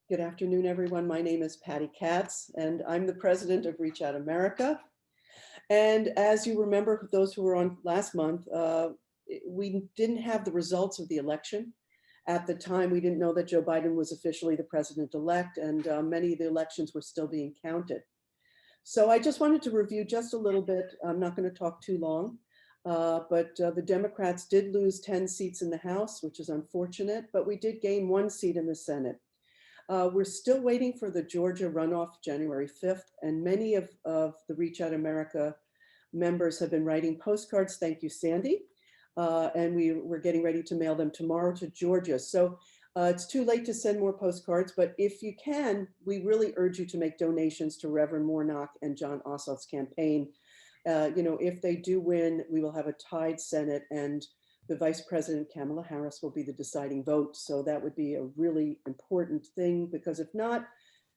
Good afternoon, everyone. My name is Patty Katz, and I'm the president of Reach Out America. And as you remember, those who were on last month, we didn't have the results of the election. At the time, we didn't know that Joe Biden was officially the president-elect, and many of the elections were still being counted. So I just wanted to review just a little bit. I'm not going to talk too long, but the Democrats did lose 10 seats in the House, which is unfortunate, but we did gain 1 seat in the Senate. We're still waiting for the Georgia runoff January 5th, and many of the Reach Out America members have been writing postcards. Thank you, Sandy. And we're getting ready to mail them tomorrow to Georgia. So it's too late to send more postcards, but if you can, we really urge you to make donations to Reverend Warnock and John Ossoff's campaign. If they do win, we will have a tied Senate, and the Vice President Kamala Harris will be the deciding vote. So that would be a really important thing, because if not,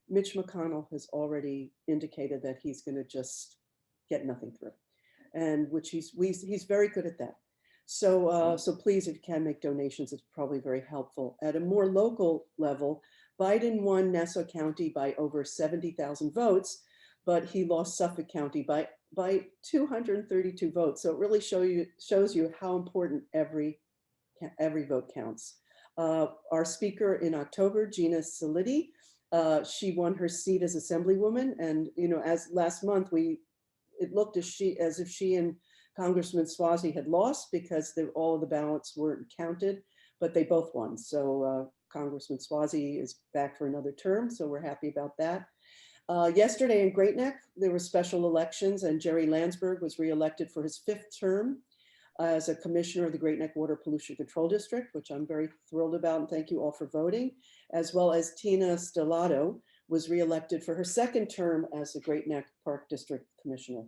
Mitch McConnell has already indicated that he's going to just get nothing through, and which he's very good at that. So please, if you can make donations, it's probably very helpful. At a more local level, Biden won Nassau County by over 70,000 votes, but he lost Suffolk County by 232 votes. So it really shows you how important every vote counts. Our speaker in October, Gina Saliti, she won her seat as Assemblywoman, and as last month it looked as if she and Congressman Swazi had lost because all of the ballots weren't counted, but they both won. So Congressman Swazi is back for another term, so we're happy about that. Yesterday in Great Neck, there were special elections, and Jerry Landsberg was reelected for his 5th term as a commissioner of the Great Neck Water Pollution Control District, which I'm very thrilled about, and thank you all for voting, as well as Tina Stellato was reelected for her 2nd term as the Great Neck Park District Commissioner.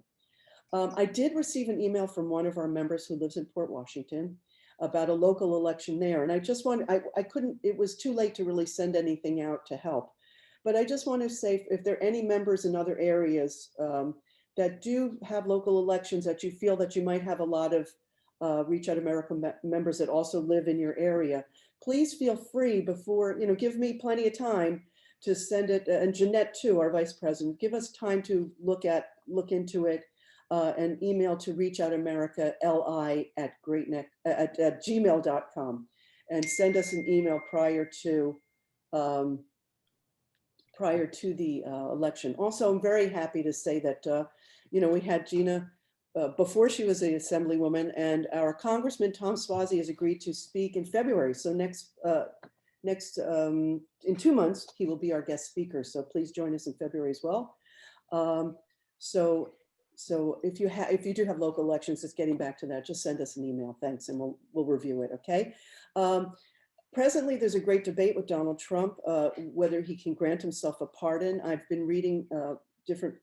I did receive an email from one of our members who lives in Port Washington about a local election there. And I just I couldn't, it was too late to really send anything out to help. But I just want to say, if there are any members in other areas that do have local elections, that you feel that you might have a lot of Reach Out America members that also live in your area, please feel free before, give me plenty of time to send it, and Jeanette too, our vice president, give us time to look into it. And email to reachoutamerica@gmail.com, and send us an email prior to the election. Also, I'm very happy to say that we had Gina before she was the Assemblywoman, and our Congressman Tom Swazi has agreed to speak in February. So next in 2 months he will be our guest speaker. So please join us in February as well. So if you do have local elections, just getting back to that, just send us an email. Thanks, and we'll review it. Okay. Presently, there's a great debate with Donald Trump whether he can grant himself a pardon. I've been reading different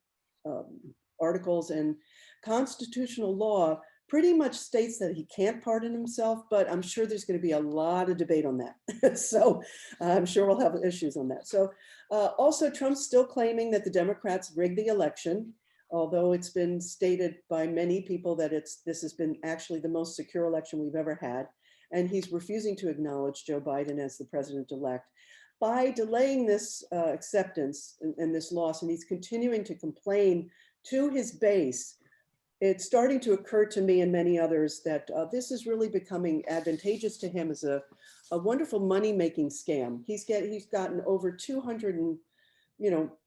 articles, and constitutional law pretty much states that he can't pardon himself, but I'm sure there's going to be a lot of debate on that. So I'm sure we'll have issues on that. So also, Trump's still claiming that the Democrats rigged the election, although it's been stated by many people that this has been actually the most secure election we've ever had. And he's refusing to acknowledge Joe Biden as the president-elect. By delaying this acceptance and this loss, and he's continuing to complain to his base, it's starting to occur to me and many others that this is really becoming advantageous to him as a wonderful money-making scam. He's gotten over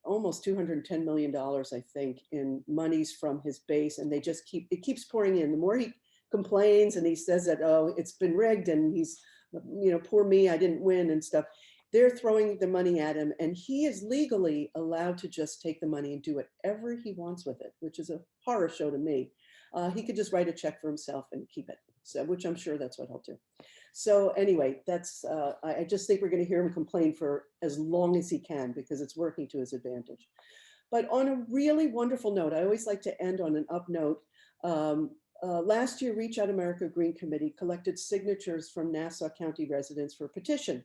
almost $210 million, I think, in monies from his base, and it keeps pouring in. The more he complains and he says that, oh, it's been rigged, and he's, poor me, I didn't win and stuff, they're throwing the money at him, and he is legally allowed to just take the money and do whatever he wants with it, which is a horror show to me. He could just write a check for himself and keep it, so, which I'm sure that's what he'll do. So anyway, I just think we're going to hear him complain for as long as he can, because it's working to his advantage. But on a really wonderful note, I always like to end on an up note. Last year, Reach Out America Green Committee collected signatures from Nassau County residents for a petition.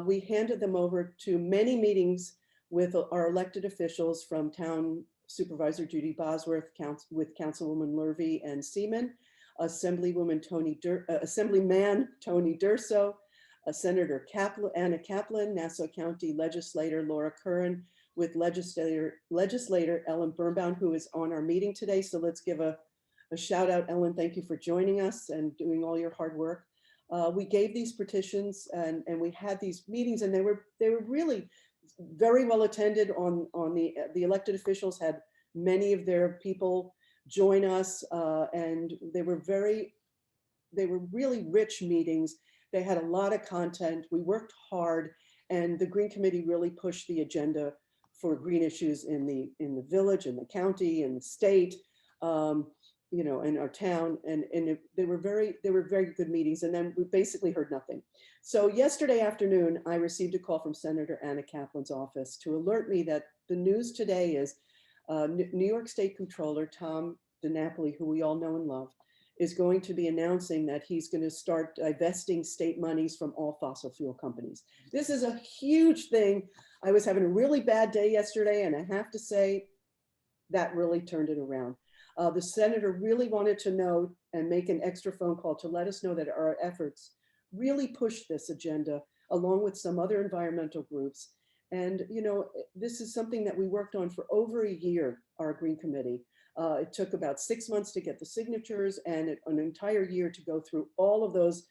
We handed them over to many meetings with our elected officials, from Town Supervisor Judy Bosworth, with Councilwoman Lurvy and Seaman, Assemblyman Tony Durso, Senator Anna Kaplan, Nassau County Legislator Laura Curran, with legislator Ellen Birnbaum, who is on our meeting today. So let's give a shout out. Ellen, thank you for joining us and doing all your hard work. We gave these petitions and we had these meetings, and they were really very well attended. On the elected officials had many of their people join us, and they were really rich meetings. They had a lot of content. We worked hard, and the Green Committee really pushed the agenda for green issues in the village, in the county, in the state, you know, in our town, and they were very good meetings. And then we basically heard nothing. So yesterday afternoon, I received a call from Senator Anna Kaplan's office to alert me that the news today is New York State Comptroller Tom DiNapoli, who we all know and love, is going to be announcing that he's going to start divesting state monies from all fossil fuel companies. This is a huge thing. I was having a really bad day yesterday, and I have to say that really turned it around. The senator really wanted to know and make an extra phone call to let us know that our efforts really pushed this agenda along with some other environmental groups. And, you know, this is something that we worked on for over a year, our Green Committee. It took about 6 months to get the signatures and an entire year to go through all of those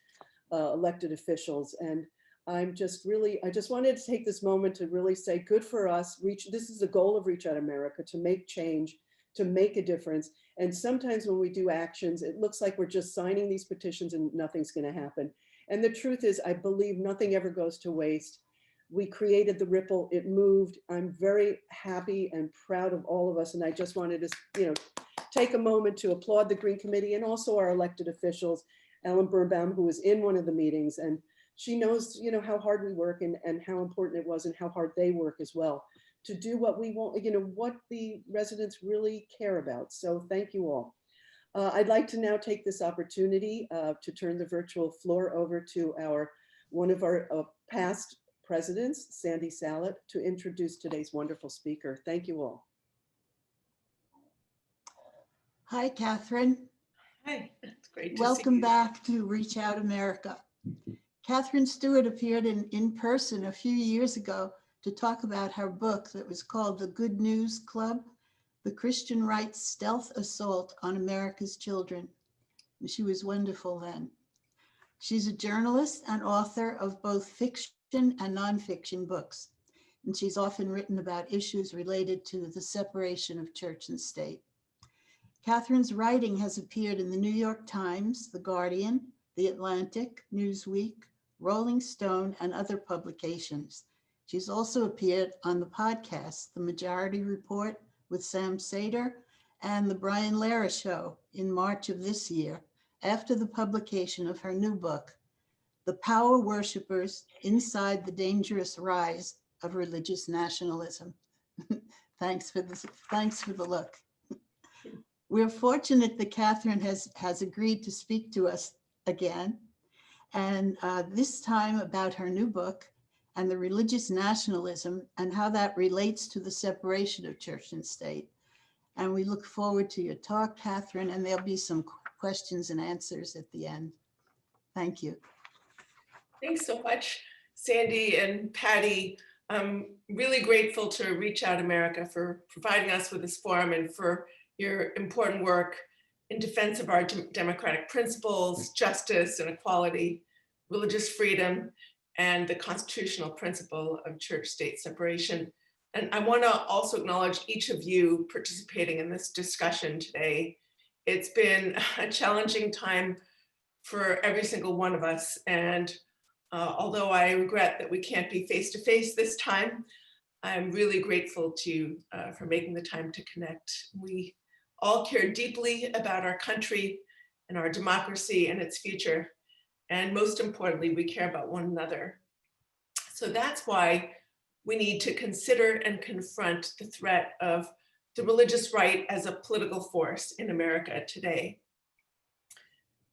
elected officials. And I just wanted to take this moment to really say, good for us. This is the goal of Reach Out America, to make change, to make a difference. And sometimes when we do actions, it looks like we're just signing these petitions and nothing's going to happen. And the truth is, I believe nothing ever goes to waste. We created the ripple, it moved. I'm very happy and proud of all of us. And I just wanted to, you know, take a moment to applaud the Green Committee and also our elected officials, Ellen Birnbaum, who was in one of the meetings, and she knows, you know, how hard we work and how important it was and how hard they work as well to do what we want, you know, what the residents really care about. So thank you all. I'd like to now take this opportunity to turn the virtual floor over to one of our past presidents, Sandy Salat, to introduce today's wonderful speaker. Thank you all. Hi, Catherine. Hi, it's great to see Welcome you. back to Reach Out America. Katherine Stewart appeared in person a few years ago to talk about her book that was called The Good News Club, The Christian Right's Stealth Assault on America's Children. And she was wonderful then. She's a journalist and author of both fiction and nonfiction books, and she's often written about issues related to the separation of church and state. Katherine's writing has appeared in the New York Times, The Guardian, The Atlantic, Newsweek, Rolling Stone, and other publications. She's also appeared on the podcast, The Majority Report with Sam Sater, and The Brian Lehrer Show in March of this year, after the publication of her new book, The Power Worshippers Inside the Dangerous Rise of Religious Nationalism. Thanks for the look. We're fortunate that Katherine has agreed to speak to us again, and this time about her new book and the religious nationalism and how that relates to the separation of church and state. And we look forward to your talk, Katherine, and there'll be some questions and answers at the end. Thank you. Thanks so much, Sandy and Patty. I'm really grateful to Reach Out America for providing us with this forum and for your important work in defense of our democratic principles, justice and equality, religious freedom, and the constitutional principle of church-state separation. And I want to also acknowledge each of you participating in this discussion today. It's been a challenging time for every single one of us. And although I regret that we can't be face-to-face this time, I'm really grateful for making the time to connect. We all care deeply about our country and our democracy and its future. And most importantly, we care about one another. So that's why we need to consider and confront the threat of the religious right as a political force in America today.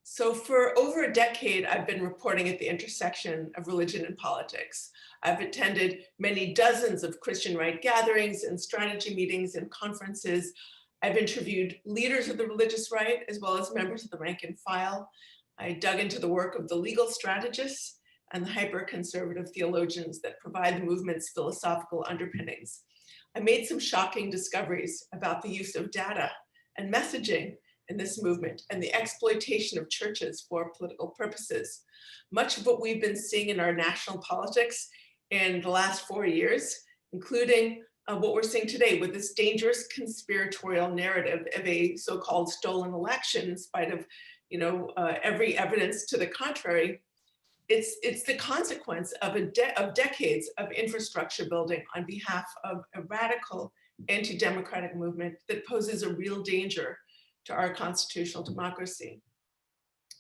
So for over a decade, I've been reporting at the intersection of religion and politics. I've attended many dozens of Christian right gatherings and strategy meetings and conferences. I've interviewed leaders of the religious right, as well as members of the rank and file. I dug into the work of the legal strategists and the hyper-conservative theologians that provide the movement's philosophical underpinnings. I made some shocking discoveries about the use of data and messaging in this movement and the exploitation of churches for political purposes. Much of what we've been seeing in our national politics in the last 4 years, including what we're seeing today with this dangerous conspiratorial narrative of a so-called stolen election, in spite of every evidence to the contrary, it's the consequence of decades of infrastructure building on behalf of a radical anti-democratic movement that poses a real danger to our constitutional democracy.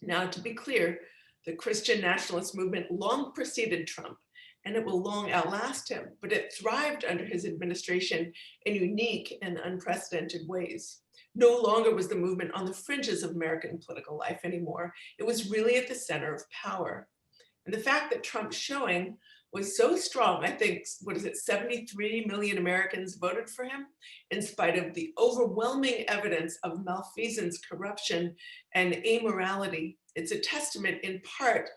Now, to be clear, the Christian nationalist movement long preceded Trump, and it will long outlast him, but it thrived under his administration in unique and unprecedented ways. No longer was the movement on the fringes of American political life anymore. It was really at the center of power. And the fact that Trump's showing was so strong, I think, 73 million Americans voted for him, in spite of the overwhelming evidence of malfeasance, corruption, and amorality. It's a testament in part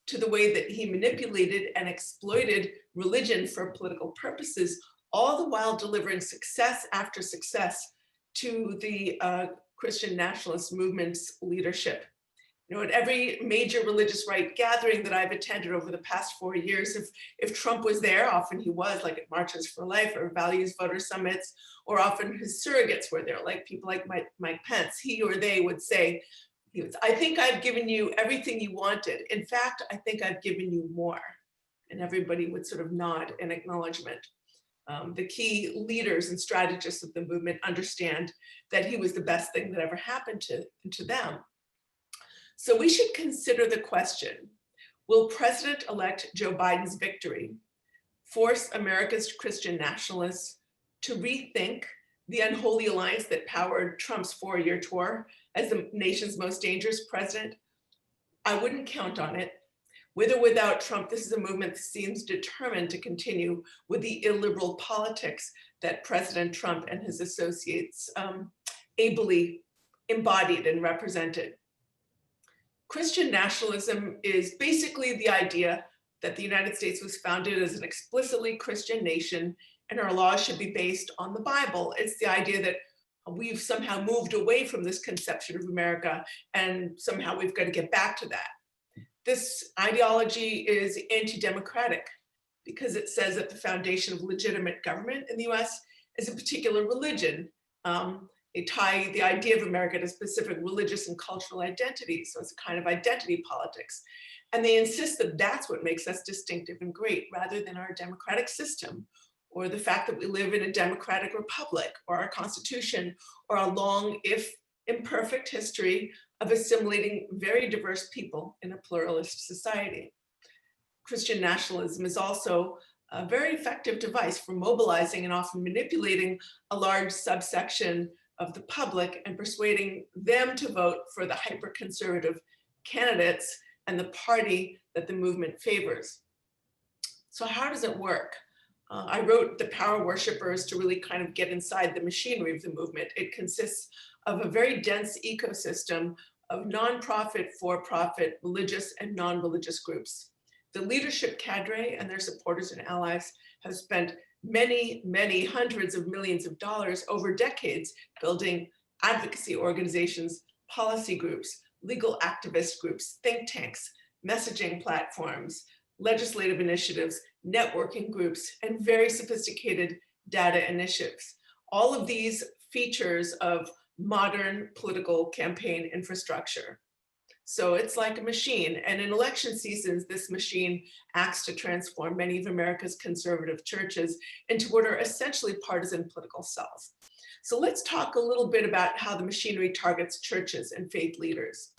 to the way that he manipulated and exploited religion for political purposes, all the while delivering success after success to the Christian nationalist movement's leadership. At every major religious right gathering that I've attended over the past 4 years, if Trump was there, often he was, like at Marches for Life or Values Voter Summits, or often his surrogates were there, like people like Mike Pence, he or they would say, I think I've given you everything you wanted. In fact, I think I've given you more. And everybody would sort of nod in acknowledgement. The key leaders and strategists of the movement understand that he was the best thing that ever happened to them. So we should consider the question, will President-elect Joe Biden's victory force America's Christian nationalists to rethink the unholy alliance that powered Trump's 4-year tour as the nation's most dangerous president? I wouldn't count on it. With or without Trump, this is a movement that seems determined to continue with the illiberal politics that President Trump and his associates ably embodied and represented. Christian nationalism is basically the idea that the United States was founded as an explicitly Christian nation and our laws should be based on the Bible. It's the idea that we've somehow moved away from this conception of America and somehow we've got to get back to that. This ideology is anti-democratic because it says that the foundation of legitimate government in the US is a particular religion. They tie the idea of America to specific religious and cultural identities. So it's a kind of identity politics. And they insist that that's what makes us distinctive and great rather than our democratic system or the fact that we live in a democratic republic or our constitution or a long, if imperfect, history of assimilating very diverse people in a pluralist society. Christian nationalism is also a very effective device for mobilizing and often manipulating a large subsection of the public and persuading them to vote for the hyper-conservative candidates and the party that the movement favors. So how does it work? I wrote The Power Worshippers to really kind of get inside the machinery of the movement. It consists of a very dense ecosystem of nonprofit, for-profit, religious and non-religious groups. The leadership cadre and their supporters and allies have spent many, many hundreds of millions of dollars over decades building advocacy organizations, policy groups, legal activist groups, think tanks, messaging platforms, legislative initiatives, networking groups, and very sophisticated data initiatives. All of these features of modern political campaign infrastructure. So it's like a machine, and in election seasons, this machine acts to transform many of America's conservative churches into what are essentially partisan political cells. So let's talk a little bit about how the machinery targets churches and faith leaders.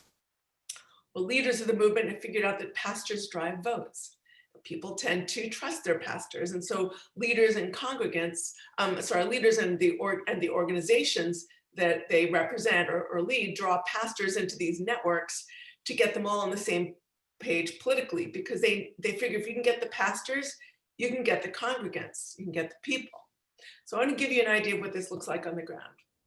Well, leaders of the movement have figured out that pastors drive votes. People tend to trust their pastors, and so leaders and congregants, leaders and the organizations that they represent or lead draw pastors into these networks to get them all on the same page politically, because they figure if you can get the pastors, you can get the congregants, you can get the people. So I want to give you an idea of what this looks like on the ground.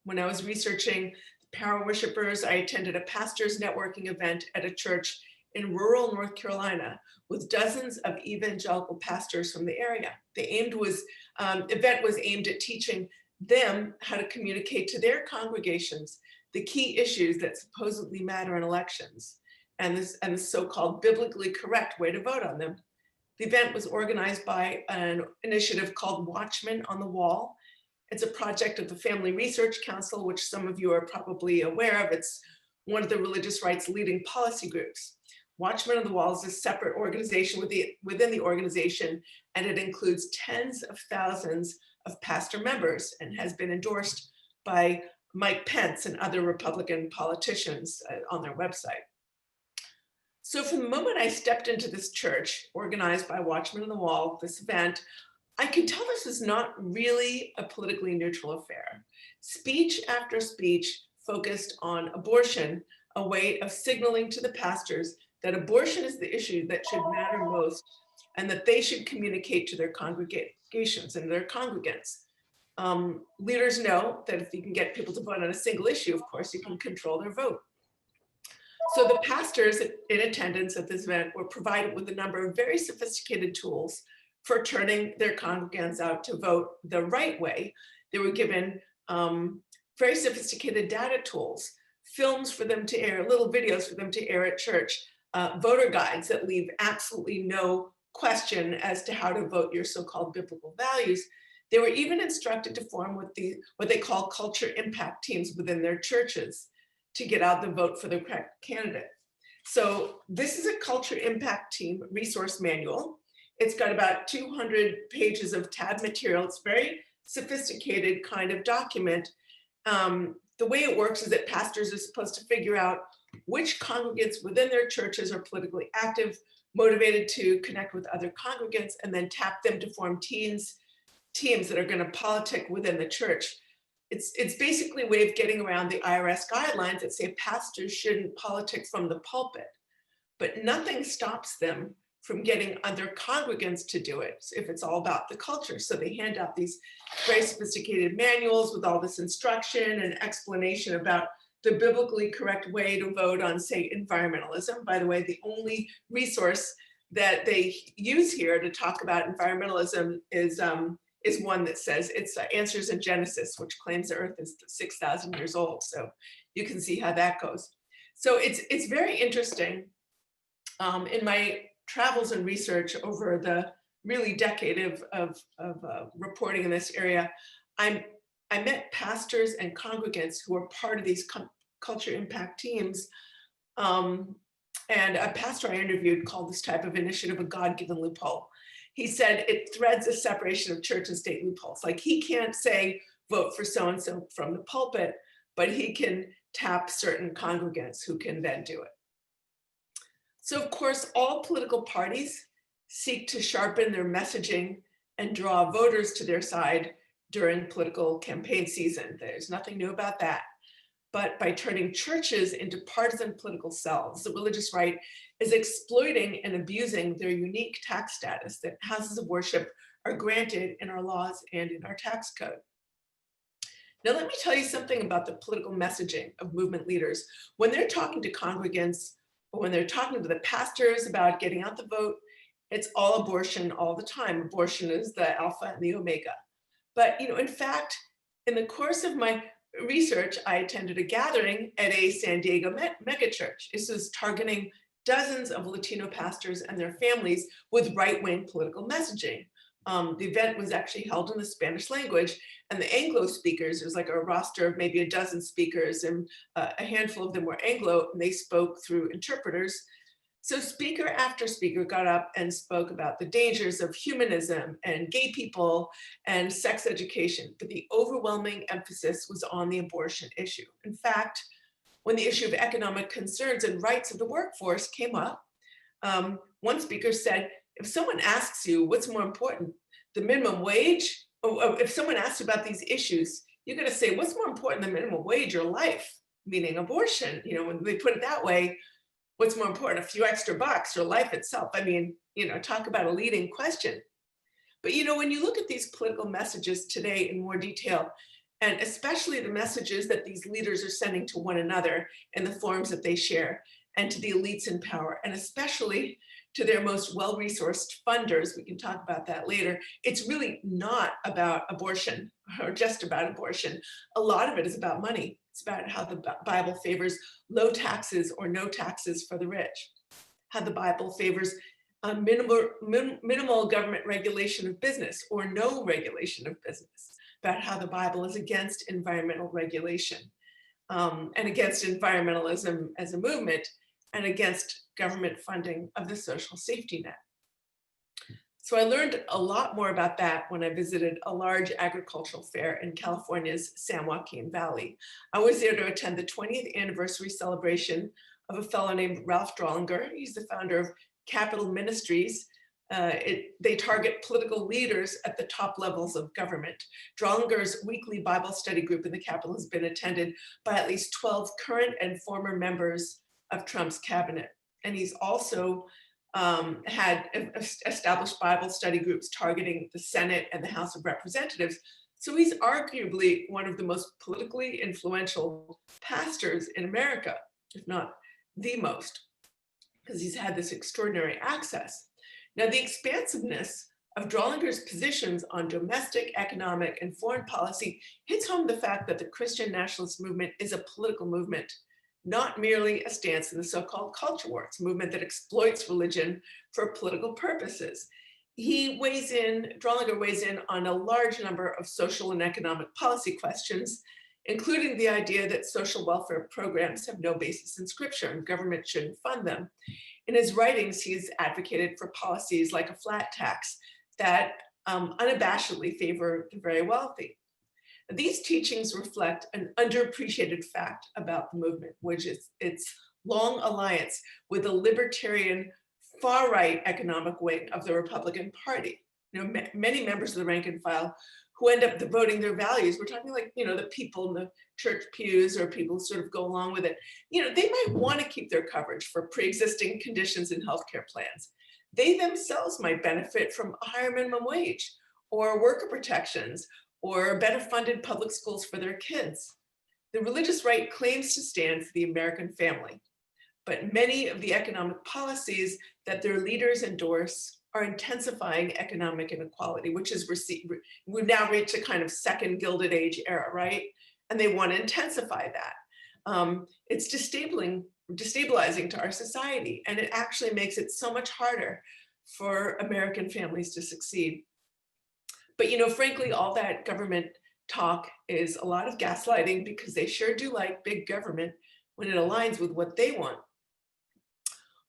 When I was researching the Power Worshippers, I attended a pastors networking event at a church in rural North Carolina with dozens of evangelical pastors from the area. The event was aimed at teaching them how to communicate to their congregations the key issues that supposedly matter in elections and the so-called biblically correct way to vote on them. The event was organized by an initiative called Watchmen on the Wall. It's a project of the Family Research Council, which some of you are probably aware of. It's one of the religious right's leading policy groups. Watchmen on the Wall is a separate organization within the organization, and it includes tens of thousands of pastor members and has been endorsed by Mike Pence and other Republican politicians on their website. So from the moment I stepped into this church organized by Watchmen on the Wall, this event, I could tell this is not really a politically neutral affair. Speech after speech focused on abortion, a way of signaling to the pastors that abortion is the issue that should matter most and that they should communicate to their congregations and their congregants. Leaders know that if you can get people to vote on a single issue, of course, you can control their vote. So the pastors in attendance at this event were provided with a number of very sophisticated tools for turning their congregants out to vote the right way. They were given very sophisticated data tools, films for them to air, little videos for them to air at church, voter guides that leave absolutely no question as to how to vote your so-called biblical values. They were even instructed to form what they call culture impact teams within their churches to get out the vote for the correct candidate. So this is a culture impact team resource manual. It's got about 200 pages of tab material. It's very sophisticated kind of document. The way it works is that pastors are supposed to figure out which congregants within their churches are politically active, motivated to connect with other congregants, and then tap them to form teams that are going to politic within the church. It's basically a way of getting around the IRS guidelines that say pastors shouldn't politic from the pulpit, but nothing stops them from getting other congregants to do it if it's all about the culture. So they hand out these very sophisticated manuals with all this instruction and explanation about the biblically correct way to vote on, say, environmentalism. By the way, the only resource that they use here to talk about environmentalism is one that says it's Answers in Genesis, which claims the earth is 6,000 years old. So you can see how that goes. So it's very interesting. In my travels and research over the really decade of reporting in this area, I met pastors and congregants who were part of these culture impact teams. And a pastor I interviewed called this type of initiative a God-given loophole. He said it threads a separation of church and state loopholes. Like he can't say vote for so-and-so from the pulpit, but he can tap certain congregants who can then do it. So of course, all political parties seek to sharpen their messaging and draw voters to their side during political campaign season. There's nothing new about that. But by turning churches into partisan political cells, the religious right is exploiting and abusing their unique tax status that houses of worship are granted in our laws and in our tax code. Now, let me tell you something about the political messaging of movement leaders. When they're talking to congregants or when they're talking to the pastors about getting out the vote, it's all abortion all the time. Abortion is the alpha and the omega. But, in fact, in the course of my research, I attended a gathering at a San Diego megachurch. This is targeting dozens of Latino pastors and their families with right-wing political messaging. The event was actually held in the Spanish language, and the Anglo speakers, there's like a roster of maybe a dozen speakers, and a handful of them were Anglo, and they spoke through interpreters. So speaker after speaker got up and spoke about the dangers of humanism and gay people and sex education, but the overwhelming emphasis was on the abortion issue. In fact, when the issue of economic concerns and rights of the workforce came up, one speaker said, if someone asks you what's more important, the minimum wage, or if someone asks you about these issues, you're gonna say, what's more important than minimum wage or life, meaning abortion? When they put it that way, what's more important, a few extra bucks or life itself? I mean, talk about a leading question. But when you look at these political messages today in more detail, and especially the messages that these leaders are sending to one another in the forums that they share, and to the elites in power, and especially to their most well-resourced funders. We can talk about that later. It's really not about abortion or just about abortion. A lot of it is about money. It's about how the Bible favors low taxes or no taxes for the rich, how the Bible favors minimal government regulation of business or no regulation of business, about how the Bible is against environmental regulation and against environmentalism as a movement and against government funding of the social safety net. So I learned a lot more about that when I visited a large agricultural fair in California's San Joaquin Valley. I was there to attend the 20th anniversary celebration of a fellow named Ralph Drollinger. He's the founder of Capital Ministries. They target political leaders at the top levels of government. Drollinger's weekly Bible study group in the Capitol has been attended by at least 12 current and former members of Trump's cabinet. And he's also had established Bible study groups targeting the Senate and the House of Representatives. So he's arguably one of the most politically influential pastors in America, if not the most, because he's had this extraordinary access. Now, the expansiveness of Drollinger's positions on domestic, economic, and foreign policy hits home the fact that the Christian nationalist movement is a political movement, not merely a stance in the so-called culture war. It's a movement that exploits religion for political purposes. Drollinger weighs in on a large number of social and economic policy questions, including the idea that social welfare programs have no basis in scripture and government shouldn't fund them. In his writings, he's advocated for policies like a flat tax that unabashedly favor the very wealthy. These teachings reflect an underappreciated fact about the movement, which is its long alliance with the libertarian far-right economic wing of the Republican Party. Many members of the rank and file who end up devoting their values, we're talking like, the people in the church pews or people who sort of go along with it, they might want to keep their coverage for pre-existing conditions in healthcare plans. They themselves might benefit from a higher minimum wage or worker protections or better funded public schools for their kids. The religious right claims to stand for the American family, but many of the economic policies that their leaders endorse are intensifying economic inequality, which is we've now reached a kind of second Gilded Age era, right? And they want to intensify that. It's destabilizing to our society, and it actually makes it so much harder for American families to succeed. But frankly, all that government talk is a lot of gaslighting because they sure do like big government when it aligns with what they want.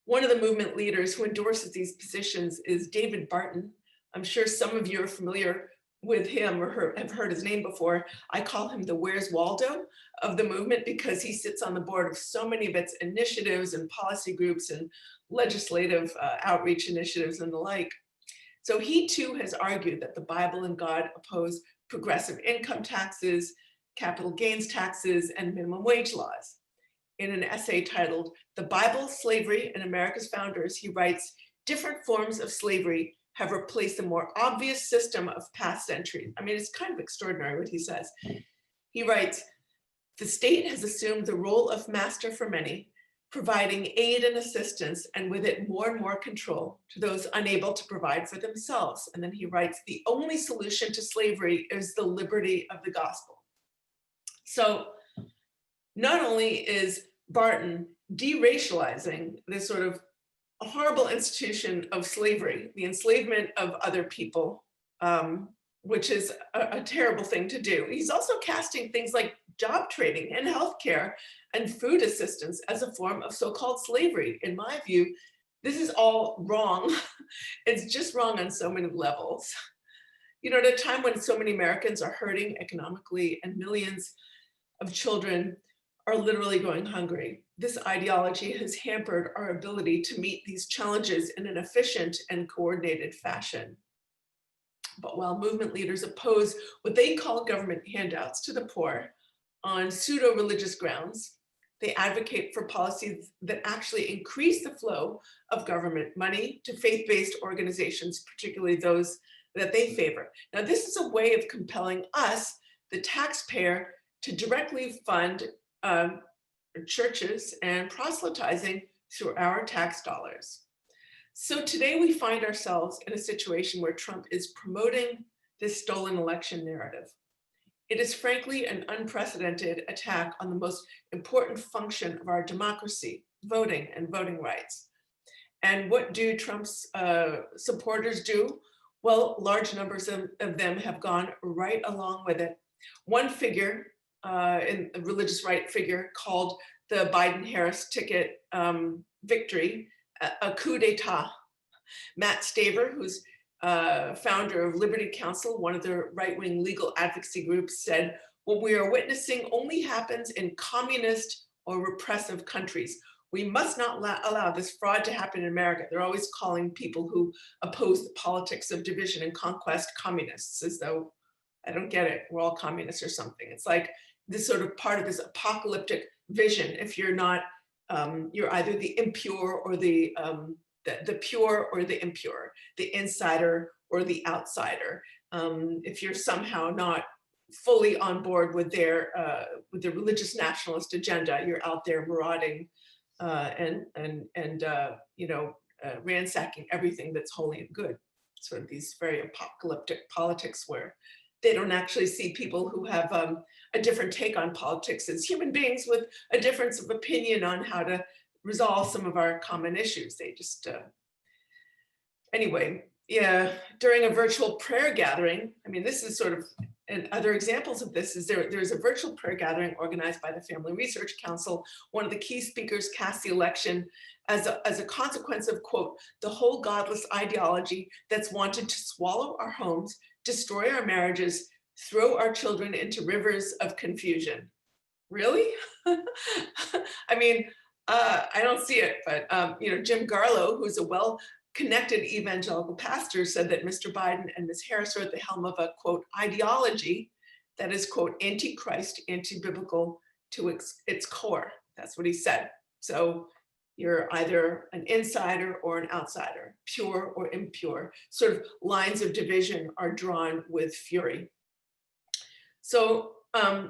One of the movement leaders who endorses these positions is David Barton. I'm sure some of you are familiar with him or have heard his name before. I call him the Where's Waldo of the movement because he sits on the board of so many of its initiatives and policy groups and legislative outreach initiatives and the like. So he too has argued that the Bible and God oppose progressive income taxes, capital gains taxes, and minimum wage laws. In an essay titled "The Bible, Slavery, and America's Founders," he writes, "Different forms of slavery have replaced a more obvious system of past centuries." I mean, it's kind of extraordinary what he says. He writes, "The state has assumed the role of master for many, providing aid and assistance, and with it more and more control to those unable to provide for themselves." And then he writes, "The only solution to slavery is the liberty of the gospel." So not only is Barton deracializing this sort of horrible institution of slavery, the enslavement of other people, which is a terrible thing to do. He's also casting things like job training and healthcare and food assistance as a form of so-called slavery. In my view, this is all wrong. It's just wrong on so many levels. At a time when so many Americans are hurting economically and millions of children are literally going hungry, this ideology has hampered our ability to meet these challenges in an efficient and coordinated fashion. But while movement leaders oppose what they call government handouts to the poor on pseudo-religious grounds, they advocate for policies that actually increase the flow of government money to faith-based organizations, particularly those that they favor. Now, this is a way of compelling us, the taxpayer, to directly fund churches and proselytizing through our tax dollars. So today we find ourselves in a situation where Trump is promoting this stolen election narrative. It is frankly an unprecedented attack on the most important function of our democracy, voting and voting rights. And what do Trump's supporters do? Well, large numbers of them have gone right along with it. One figure, a religious right figure, called the Biden-Harris ticket victory a coup d'etat. Matt Staver, who's founder of Liberty Counsel, one of the right-wing legal advocacy groups, said, "What we are witnessing only happens in communist or repressive countries. We must not allow this fraud to happen in America." They're always calling people who oppose the politics of division and conquest communists, as though, I don't get it, we're all communists or something. It's like this sort of part of this apocalyptic vision. If you're not, you're either the impure or the pure or the impure, the insider or the outsider. If you're somehow not fully on board with their religious nationalist agenda, you're out there marauding ransacking everything that's holy and good. Sort of these very apocalyptic politics where they don't actually see people who have a different take on politics as human beings with a difference of opinion on how to resolve some of our common issues. They just, anyway, yeah, during a virtual prayer gathering, I mean, this is sort of, and other examples of this is there's a virtual prayer gathering organized by the Family Research Council. One of the key speakers cast the election as a consequence of, quote, "the whole godless ideology that's wanted to swallow our homes, destroy our marriages, throw our children into rivers of confusion." Really? I mean, I don't see it, but Jim Garlow, who's a well-connected evangelical pastor, said that Mr. Biden and Ms. Harris are at the helm of a, quote, ideology that is, quote, anti-Christ, anti-biblical to its core. That's what he said. So you're either an insider or an outsider, pure or impure. Sort of lines of division are drawn with fury. So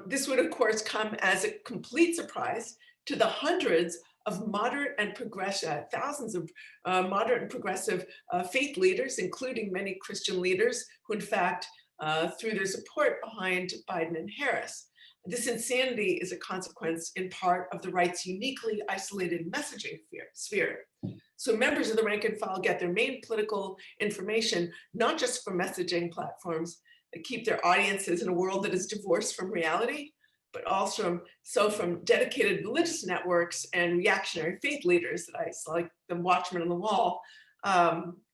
this would, of course, come as a complete surprise to the hundreds of moderate and progressive, thousands of moderate and progressive faith leaders, including many Christian leaders, who in fact threw their support behind Biden and Harris. This insanity is a consequence in part of the right's uniquely isolated messaging sphere. So members of the rank and file get their main political information, not just from messaging platforms that keep their audiences in a world that is divorced from reality, but also from dedicated religious networks and reactionary faith leaders that I saw, like the Watchman on the Wall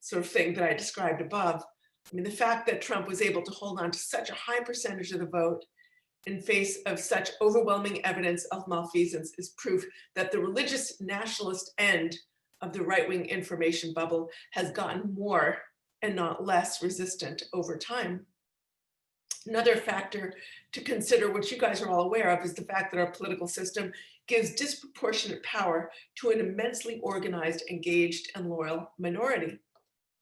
sort of thing that I described above. I mean, the fact that Trump was able to hold on to such a high percentage of the vote in face of such overwhelming evidence of malfeasance is proof that the religious nationalist end of the right-wing information bubble has gotten more and not less resistant over time. Another factor to consider, which you guys are all aware of, is the fact that our political system gives disproportionate power to an immensely organized, engaged, and loyal minority.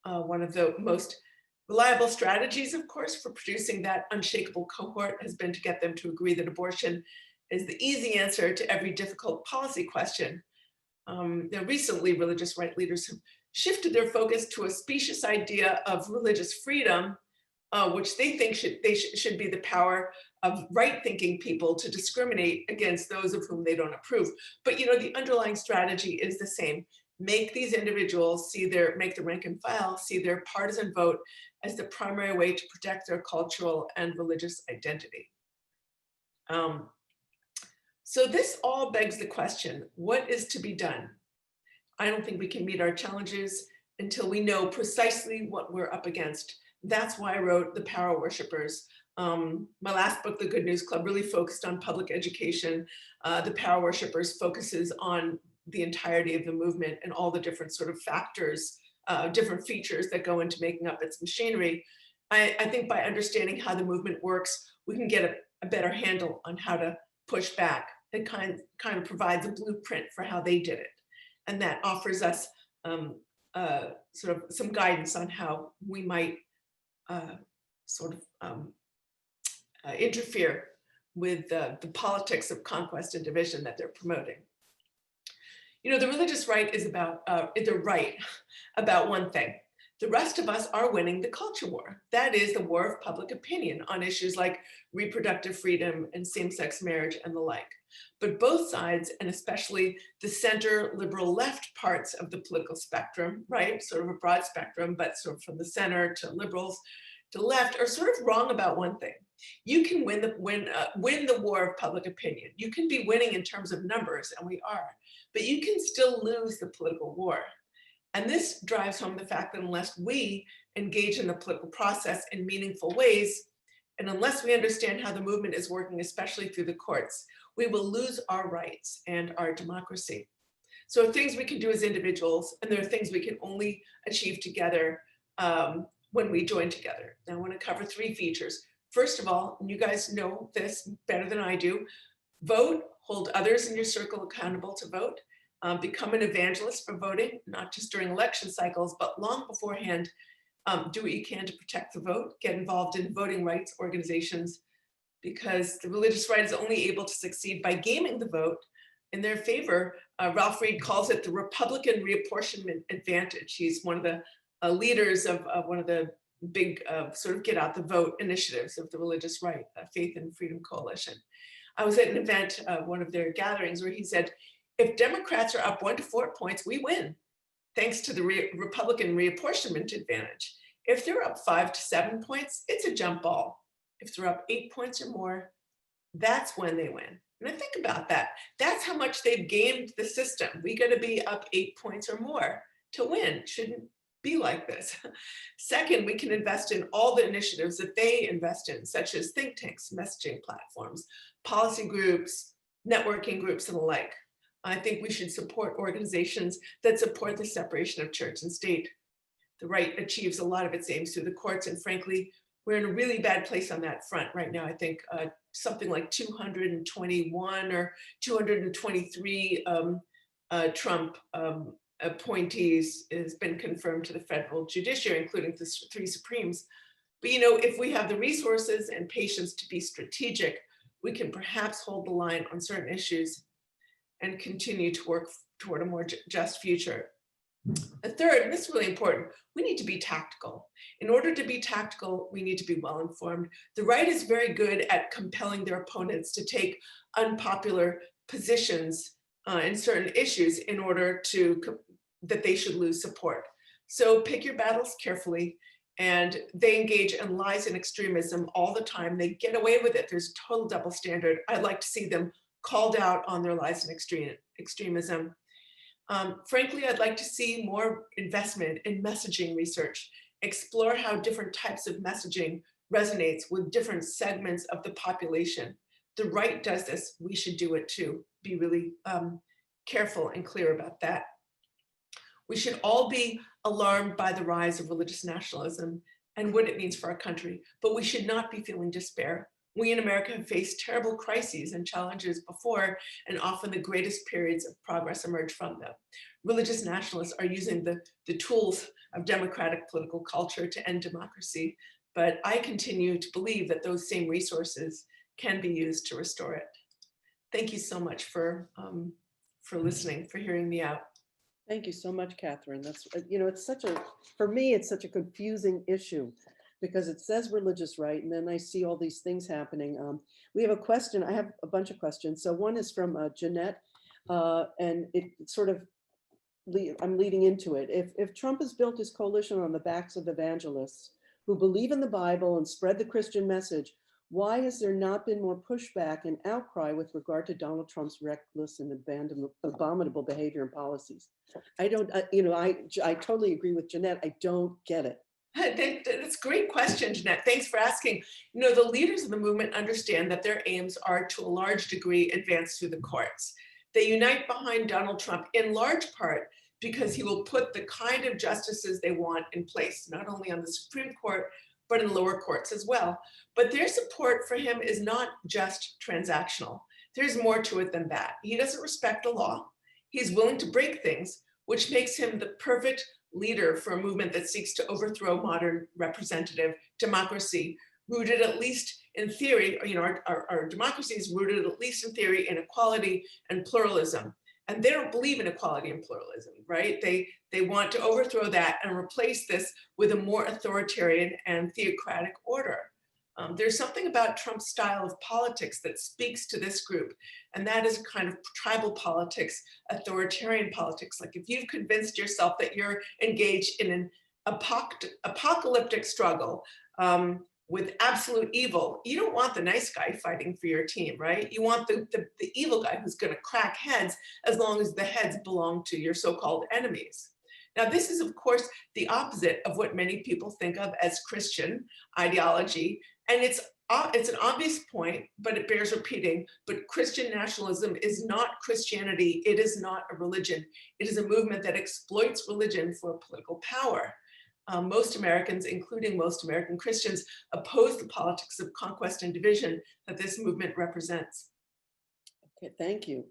One of the most reliable strategies, of course, for producing that unshakable cohort has been to get them to agree that abortion is the easy answer to every difficult policy question. Now, recently, religious right leaders have shifted their focus to a specious idea of religious freedom, which they think should be the power of right-thinking people to discriminate against those of whom they don't approve. But the underlying strategy is the same. Make these individuals make the rank and file see their partisan vote as the primary way to protect their cultural and religious identity. So this all begs the question, what is to be done? I don't think we can meet our challenges until we know precisely what we're up against. That's why I wrote The Power Worshippers. My last book, The Good News Club, really focused on public education. The Power Worshippers focuses on the entirety of the movement and all the different sort of factors, different features that go into making up its machinery. I think by understanding how the movement works, we can get a better handle on how to push back. It kind of provides a blueprint for how they did it. And that offers us sort of some guidance on how we might interfere with the politics of conquest and division that they're promoting. The religious right is about the right about one thing. The rest of us are winning the culture war. That is the war of public opinion on issues like reproductive freedom and same-sex marriage and the like. But both sides, and especially the center liberal left parts of the political spectrum, right, sort of a broad spectrum, but sort of from the center to liberals to left, are sort of wrong about one thing. You can win the war of public opinion. You can be winning in terms of numbers, and we are, but you can still lose the political war. And this drives home the fact that unless we engage in the political process in meaningful ways, and unless we understand how the movement is working, especially through the courts, we will lose our rights and our democracy. So things we can do as individuals, and there are things we can only achieve together when we join together. Now I want to cover 3 features. First of all, and you guys know this better than I do, vote, hold others in your circle accountable to vote. Become an evangelist for voting, not just during election cycles, but long beforehand. Do what you can to protect the vote. Get involved in voting rights organizations, because the religious right is only able to succeed by gaming the vote in their favor. Ralph Reed calls it the Republican reapportionment advantage. He's one of the leaders of one of the big sort of get out the vote initiatives of the religious right, Faith and Freedom Coalition. I was at an event, one of their gatherings, where he said, if Democrats are up 1 to 4 points, we win, thanks to the Republican reapportionment advantage. If they're up 5 to 7 points, it's a jump ball. If they're up 8 points or more, that's when they win. And I think about that. That's how much they've gamed the system. We got to be up 8 points or more to win. Shouldn't be like this. Second, we can invest in all the initiatives that they invest in, such as think tanks, messaging platforms, policy groups, networking groups, and the like. I think we should support organizations that support the separation of church and state. The right achieves a lot of its aims through the courts, and frankly, we're in a really bad place on that front right now. I think something like 221 or 223 Trump appointees has been confirmed to the federal judiciary, including the 3 Supremes. But if we have the resources and patience to be strategic, we can perhaps hold the line on certain issues and continue to work toward a more just future. The third, and this is really important, we need to be tactical. In order to be tactical, we need to be well informed. The right is very good at compelling their opponents to take unpopular positions in certain issues in order that they should lose support. So pick your battles carefully, and they engage in lies and extremism all the time. They get away with it. There's total double standard. I'd like to see them called out on their lies and extremism. Frankly, I'd like to see more investment in messaging research, explore how different types of messaging resonates with different segments of the population. The right does this, we should do it too. Be really careful and clear about that. We should all be alarmed by the rise of religious nationalism and what it means for our country, but we should not be feeling despair. We in America have faced terrible crises and challenges before, and often the greatest periods of progress emerge from them. Religious nationalists are using the tools of democratic political culture to end democracy, but I continue to believe that those same resources can be used to restore it. Thank you so much for listening, for hearing me out. Thank you so much, Catherine. That's, it's for me, it's such a confusing issue, because it says religious right, and then I see all these things happening. We have a question. I have a bunch of questions. So one is from Jeanette, and it sort of, I'm leading into it. If Trump has built his coalition on the backs of evangelists who believe in the Bible and spread the Christian message, why has there not been more pushback and outcry with regard to Donald Trump's reckless and abominable behavior and policies? I don't, I totally agree with Jeanette. I don't get it. That's a great question, Jeanette. Thanks for asking. The leaders of the movement understand that their aims are to a large degree advanced through the courts. They unite behind Donald Trump in large part because he will put the kind of justices they want in place, not only on the Supreme Court, but in lower courts as well. But their support for him is not just transactional. There's more to it than that. He doesn't respect the law. He's willing to break things, which makes him the perfect leader for a movement that seeks to overthrow modern representative democracy, rooted at least in theory. Our democracy is rooted at least in theory in equality and pluralism and they don't believe in equality and pluralism, right? They want to overthrow that and replace this with a more authoritarian and theocratic order. There's something about Trump's style of politics that speaks to this group, and that is kind of tribal politics, authoritarian politics. Like if you've convinced yourself that you're engaged in an apocalyptic struggle with absolute evil, you don't want the nice guy fighting for your team, right? You want the evil guy who's going to crack heads as long as the heads belong to your so-called enemies. Now, this is, of course, the opposite of what many people think of as Christian ideology. And it's an obvious point, but it bears repeating. But Christian nationalism is not Christianity. It is not a religion. It is a movement that exploits religion for political power. Most Americans, including most American Christians, oppose the politics of conquest and division that this movement represents. Okay, thank you.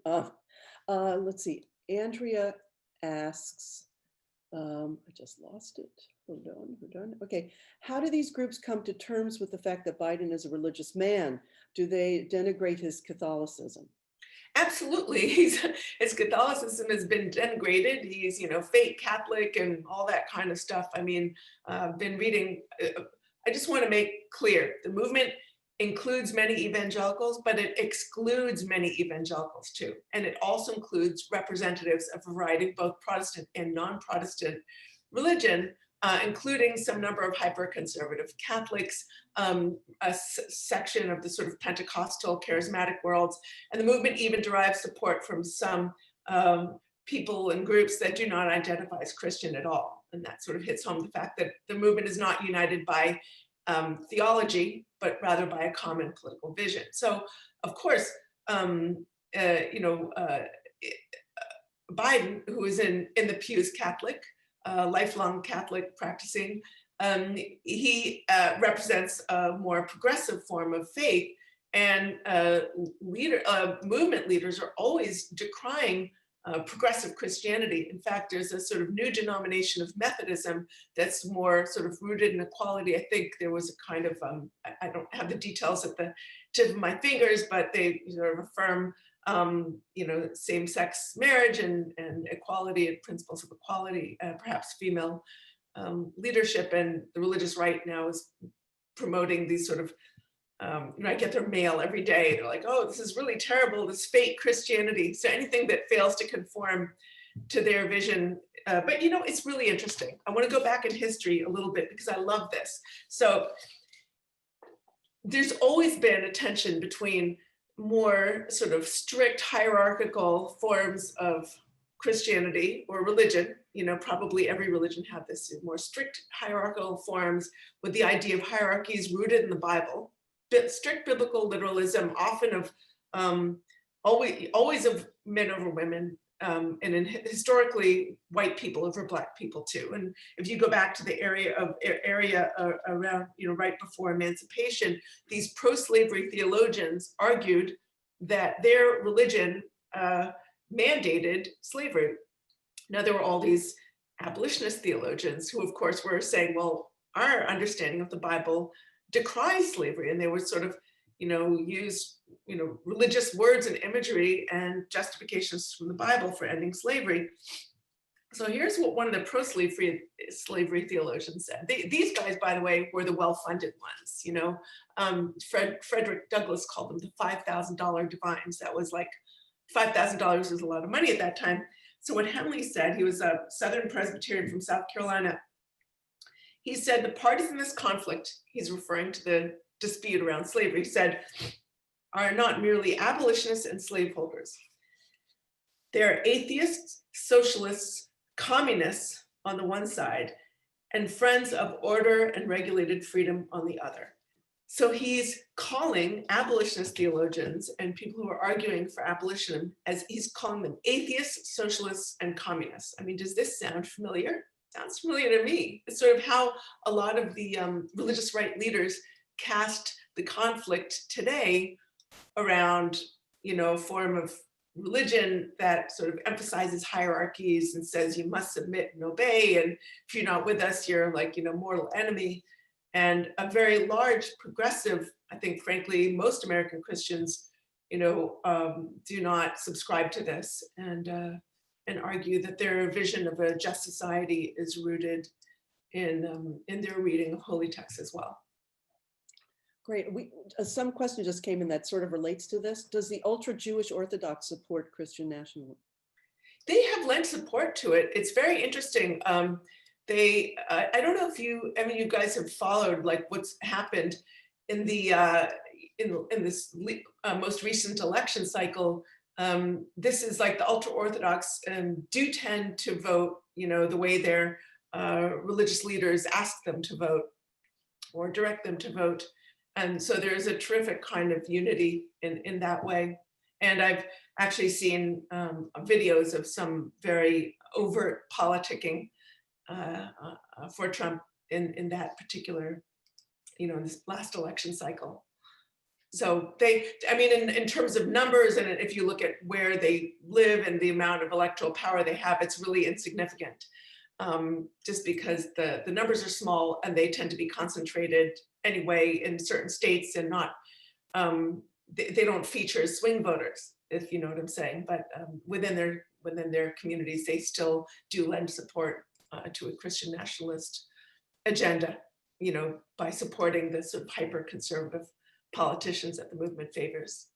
Let's see. Andrea asks, I just lost it. Hold on. Okay. How do these groups come to terms with the fact that Biden is a religious man? Do they denigrate his Catholicism? Absolutely. His Catholicism has been denigrated. He's, fake Catholic and all that kind of stuff. I mean, I've been reading, I just want to make clear, the movement includes many evangelicals, but it excludes many evangelicals too. And it also includes representatives of a variety of both Protestant and non-Protestant religion, including some number of hyper-conservative Catholics, a section of the sort of Pentecostal charismatic worlds. And the movement even derives support from some people and groups that do not identify as Christian at all. And that sort of hits home the fact that the movement is not united by theology, but rather by a common political vision. So, of course, Biden, who is in the pews Catholic, lifelong Catholic practicing, he represents a more progressive form of faith, and movement leaders are always decrying progressive Christianity. In fact, there's a sort of new denomination of Methodism that's more sort of rooted in equality. I think there was a kind of, I don't have the details at the tip of my fingers, but they sort of affirm same-sex marriage and equality and principles of equality, perhaps female leadership. And the religious right now is promoting these sort of, I get their mail every day. They're like, oh, this is really terrible, this fake Christianity. So anything that fails to conform to their vision. But, it's really interesting. I want to go back in history a little bit because I love this. So there's always been a tension between more sort of strict hierarchical forms of Christianity or religion. Probably every religion had this, more strict hierarchical forms with the idea of hierarchies rooted in the Bible, strict biblical literalism, often of always of men over women, and historically white people over Black people too. And if you go back to the area around, right before emancipation, these pro-slavery theologians argued that their religion mandated slavery. Now there were all these abolitionist theologians who, of course, were saying, well, our understanding of the Bible decries slavery, and they would sort of, use religious words and imagery and justifications from the Bible for ending slavery. So here's what one of the pro-slavery theologians said. These guys, by the way, were the well-funded ones. Frederick Douglass called them the $5,000 divines. That was like $5,000 was a lot of money at that time. So what Henley said, he was a Southern Presbyterian from South Carolina. He said the parties in this conflict, he's referring to the dispute around slavery, said, are not merely abolitionists and slaveholders. They're atheists, socialists, communists on the one side, and friends of order and regulated freedom on the other. So he's calling abolitionist theologians and people who are arguing for abolition, as he's calling them atheists, socialists, and communists. I mean, does this sound familiar? Sounds familiar to me. It's sort of how a lot of the religious right leaders cast the conflict today around, a form of religion that sort of emphasizes hierarchies and says you must submit and obey, and if you're not with us, you're like, mortal enemy. And a very large progressive, I think, frankly, most American Christians, do not subscribe to this, and argue that their vision of a just society is rooted in their reading of holy texts as well. Great. Some question just came in that sort of relates to this. Does the ultra-Jewish Orthodox support Christian nationalism? They have lent support to it. It's very interesting. I don't know if you guys have followed like what's happened in the in this most recent election cycle. This is like the ultra-Orthodox do tend to vote, the way their religious leaders ask them to vote or direct them to vote. And so there's a terrific kind of unity in that way. And I've actually seen videos of some very overt politicking for Trump in that particular, in this last election cycle. So in terms of numbers, and if you look at where they live and the amount of electoral power they have, it's really insignificant. Just because the numbers are small and they tend to be concentrated anyway in certain states and not, they don't feature swing voters, if you know what I'm saying. But within their communities, they still do lend support to a Christian nationalist agenda, by supporting the sort of hyper-conservative politicians that the movement favors.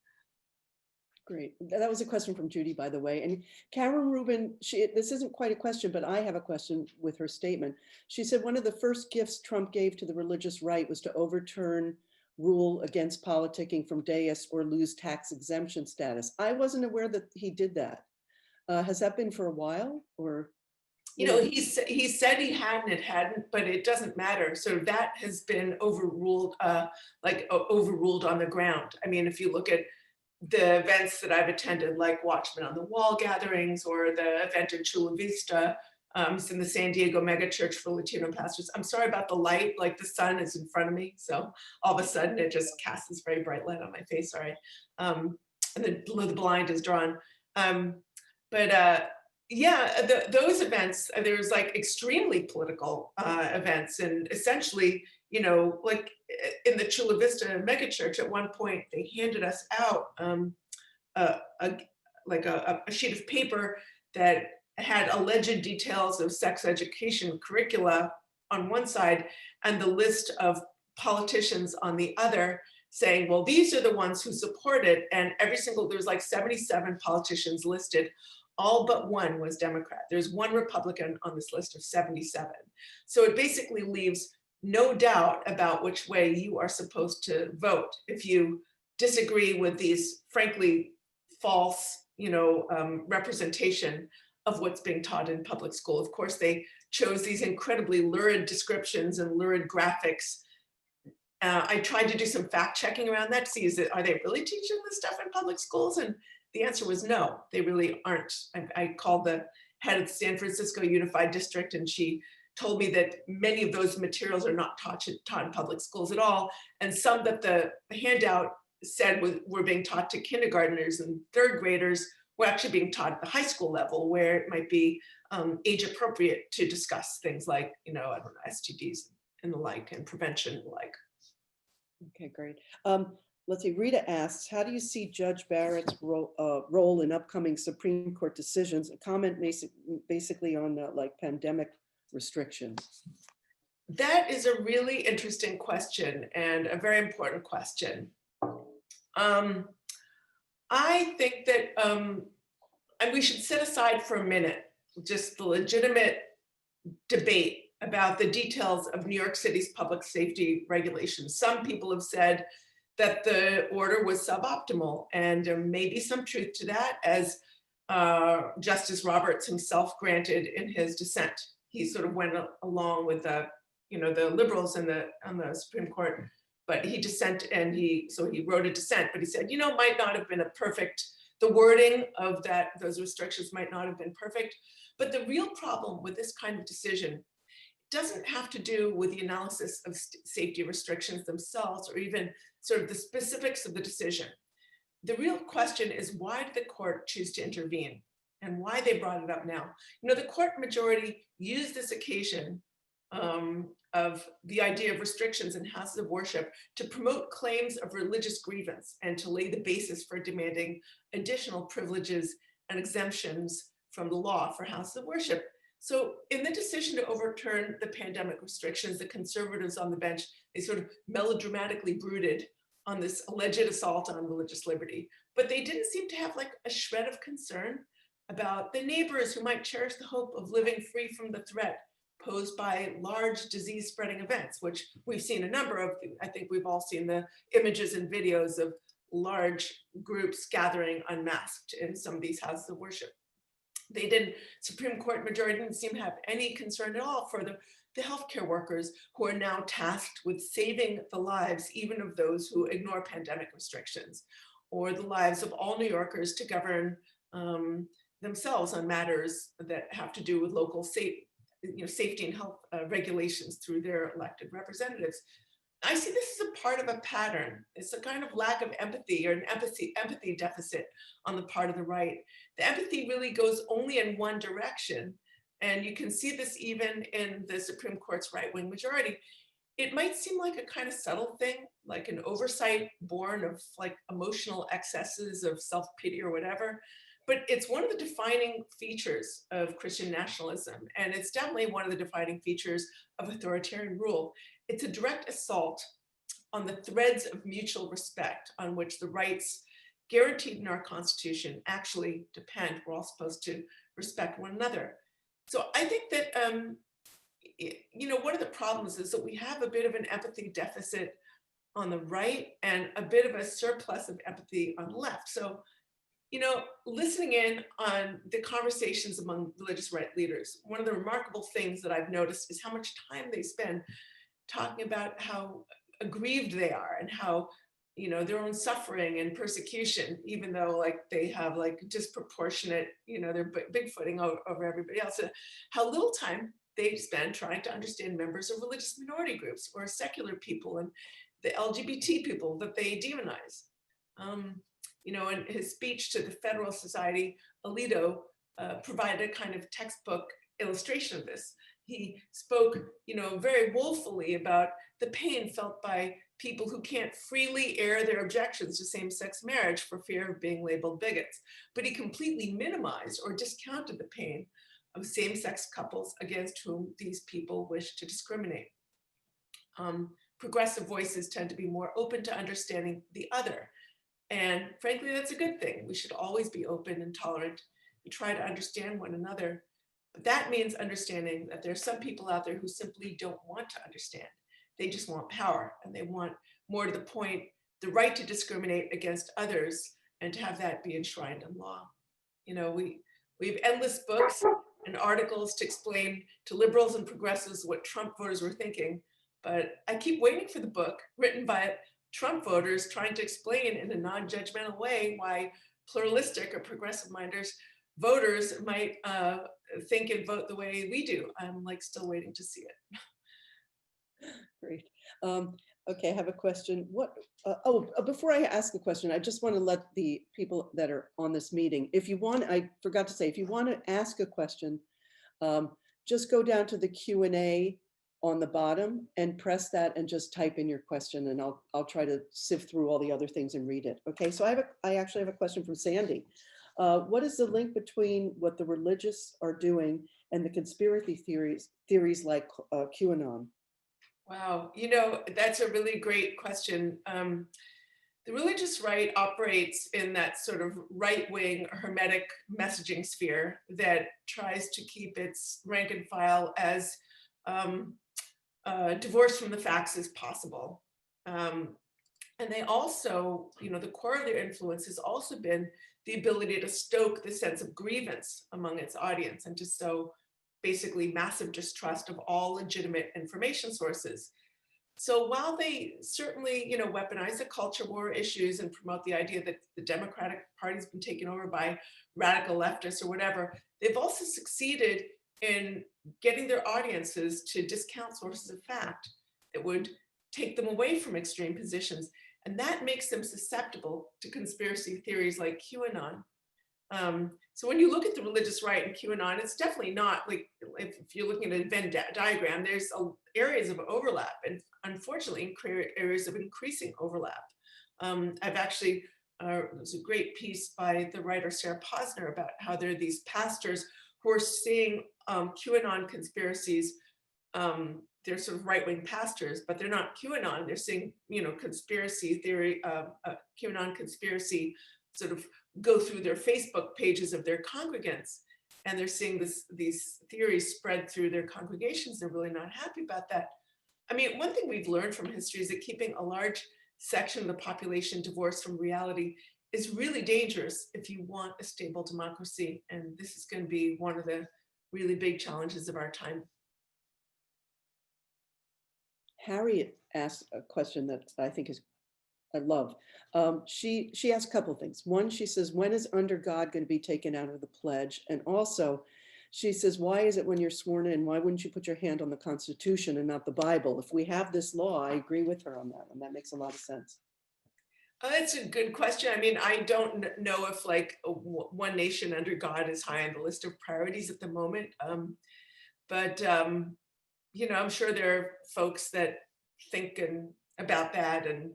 Great. That was a question from Judy, by the way. And Karen Rubin, this isn't quite a question, but I have a question with her statement. She said one of the first gifts Trump gave to the religious right was to overturn rule against politicking from dais or lose tax exemption status. I wasn't aware that he did that. Has that been for a while, or? He said he hadn't, it hadn't, but it doesn't matter. So that has been overruled, overruled on the ground. I mean, if you look at the events that I've attended, like Watchmen on the Wall gatherings, or the event in Chula Vista, in the San Diego megachurch for Latino pastors. I'm sorry about the light, like the sun is in front of me. So all of a sudden it just casts this very bright light on my face, sorry. And then the blind is drawn. Those events, there's like extremely political events, and essentially, like in the Chula Vista megachurch, at one point they handed us out a sheet of paper that had alleged details of sex education curricula on one side and the list of politicians on the other, saying, well, these are the ones who support it. And there's like 77 politicians listed. All but one was Democrat. There's one Republican on this list of 77. So it basically leaves no doubt about which way you are supposed to vote. If you disagree with these, frankly, false, representation of what's being taught in public school. Of course, they chose these incredibly lurid descriptions and lurid graphics. I tried to do some fact checking around that to see, are they really teaching this stuff in public schools? And the answer was no, they really aren't. I called the head of the San Francisco Unified District, and she told me that many of those materials are not taught in public schools at all. And some that the handout said were being taught to kindergartners and third graders were actually being taught at the high school level, where it might be age appropriate to discuss things like, STDs and the like, and prevention and the like. Okay, great. Let's see, Rita asks, how do you see Judge Barrett's role in upcoming Supreme Court decisions? A comment basically on pandemic restrictions. That is a really interesting question and a very important question. I think that and we should set aside for a minute just the legitimate debate about the details of New York City's public safety regulations. Some people have said that the order was suboptimal, and there may be some truth to that, as Justice Roberts himself granted in his dissent. He sort of went along with the liberals on the Supreme Court, but he dissented, and he wrote a dissent, but he said, might not have been the wording of those restrictions might not have been perfect. But the real problem with this kind of decision doesn't have to do with the analysis of safety restrictions themselves, or even sort of the specifics of the decision. The real question is, why did the court choose to intervene, and why they brought it up now? The court majority used this occasion of the idea of restrictions in houses of worship to promote claims of religious grievance and to lay the basis for demanding additional privileges and exemptions from the law for houses of worship. So in the decision to overturn the pandemic restrictions, the conservatives on the bench, they sort of melodramatically brooded on this alleged assault on religious liberty, but they didn't seem to have like a shred of concern about the neighbors who might cherish the hope of living free from the threat posed by large disease spreading events, which we've seen a number of. I think we've all seen the images and videos of large groups gathering unmasked in some of these houses of worship. They didn't, Supreme Court majority didn't seem to have any concern at all for the healthcare workers who are now tasked with saving the lives even of those who ignore pandemic restrictions, or the lives of all New Yorkers to govern themselves on matters that have to do with local safety and health regulations through their elected representatives. I see this as a part of a pattern. It's a kind of lack of empathy or an empathy deficit on the part of the right. The empathy really goes only in one direction. And you can see this even in the Supreme Court's right-wing majority. It might seem like a kind of subtle thing, like an oversight born of like emotional excesses of self-pity or whatever, but it's one of the defining features of Christian nationalism. And it's definitely one of the defining features of authoritarian rule. It's a direct assault on the threads of mutual respect on which the rights guaranteed in our Constitution actually depend. We're all supposed to respect one another. So I think that, one of the problems is that we have a bit of an empathy deficit on the right and a bit of a surplus of empathy on the left. So, listening in on the conversations among religious right leaders, one of the remarkable things that I've noticed is how much time they spend talking about how aggrieved they are and how, their own suffering and persecution, even though like they have like disproportionate, they're bigfooting over everybody else, how little time they spend trying to understand members of religious minority groups or secular people and the LGBT people that they demonize. In his speech to the Federalist Society, Alito provided a kind of textbook illustration of this. He spoke, very woefully about the pain felt by people who can't freely air their objections to same-sex marriage for fear of being labeled bigots. But he completely minimized or discounted the pain of same-sex couples against whom these people wish to discriminate. Progressive voices tend to be more open to understanding the other. And frankly, that's a good thing. We should always be open and tolerant and try to understand one another. But that means understanding that there's some people out there who simply don't want to understand. They just want power, and they want, more to the point, the right to discriminate against others and to have that be enshrined in law. We have endless books and articles to explain to liberals and progressives what Trump voters were thinking, but I keep waiting for the book written by Trump voters trying to explain in a non-judgmental way why pluralistic or progressive minders voters might think and vote the way we do. I'm like still waiting to see it. Great. Okay, I have a question. Before I ask a question, I just want to let the people that are on this meeting, I forgot to say, if you want to ask a question, just go down to the Q&A on the bottom and press that and just type in your question, and I'll try to sift through all the other things and read it. Okay, so I actually have a question from Sandy. What is the link between what the religious are doing and the conspiracy theories like QAnon? Wow, that's a really great question. The religious right operates in that sort of right-wing hermetic messaging sphere that tries to keep its rank and file as divorced from the facts as possible. And they also, the core of their influence has also been the ability to stoke the sense of grievance among its audience and to sow basically massive distrust of all legitimate information sources. So while they certainly, weaponize the culture war issues and promote the idea that the Democratic Party's been taken over by radical leftists or whatever, they've also succeeded in getting their audiences to discount sources of fact that would take them away from extreme positions. And that makes them susceptible to conspiracy theories like QAnon. So when you look at the religious right and QAnon, it's definitely not like, if you're looking at a Venn diagram, there's areas of overlap and unfortunately areas of increasing overlap. I've actually, there's a great piece by the writer Sarah Posner about how there are these pastors who are seeing QAnon conspiracies. They're sort of right-wing pastors, but they're not QAnon. They're seeing, conspiracy theory, QAnon conspiracy sort of go through their Facebook pages of their congregants. And they're seeing these theories spread through their congregations. They're really not happy about that. I mean, one thing we've learned from history is that keeping a large section of the population divorced from reality is really dangerous if you want a stable democracy. And this is going to be one of the really big challenges of our time. Harriet asked a question that I think I love. She asked a couple of things. One, she says, when is under God going to be taken out of the pledge? And also, she says, why is it when you're sworn in, why wouldn't you put your hand on the Constitution and not the Bible? If we have this law, I agree with her on that, and that makes a lot of sense. That's a good question. I mean, I don't know if like one nation under God is high on the list of priorities at the moment. But I'm sure there are folks that think about that and,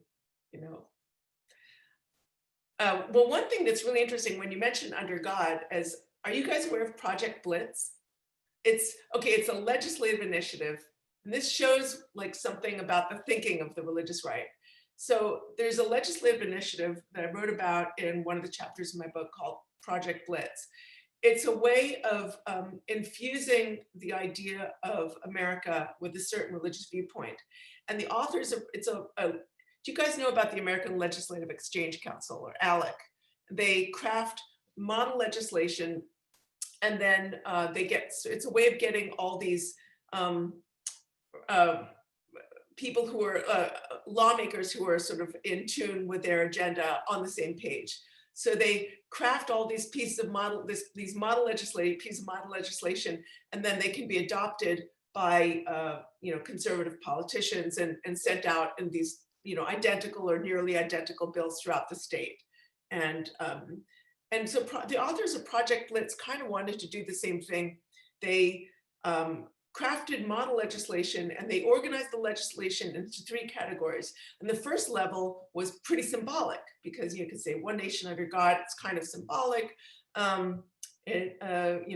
well, one thing that's really interesting when you mention under God is, are you guys aware of Project Blitz? It's a legislative initiative. And this shows like something about the thinking of the religious right. So there's a legislative initiative that I wrote about in one of the chapters in my book called Project Blitz. It's a way of infusing the idea of America with a certain religious viewpoint. And the authors of do you guys know about the American Legislative Exchange Council, or ALEC? They craft model legislation, and then it's a way of getting all these people who are lawmakers who are sort of in tune with their agenda on the same page. So they craft all these pieces of these model legislation, and then they can be adopted by conservative politicians and sent out in these identical or nearly identical bills throughout the state. And so the authors of Project Blitz kind of wanted to do the same thing. They crafted model legislation, and they organized the legislation into 3 categories. And the first level was pretty symbolic, because you could say one nation under God, it's kind of symbolic. It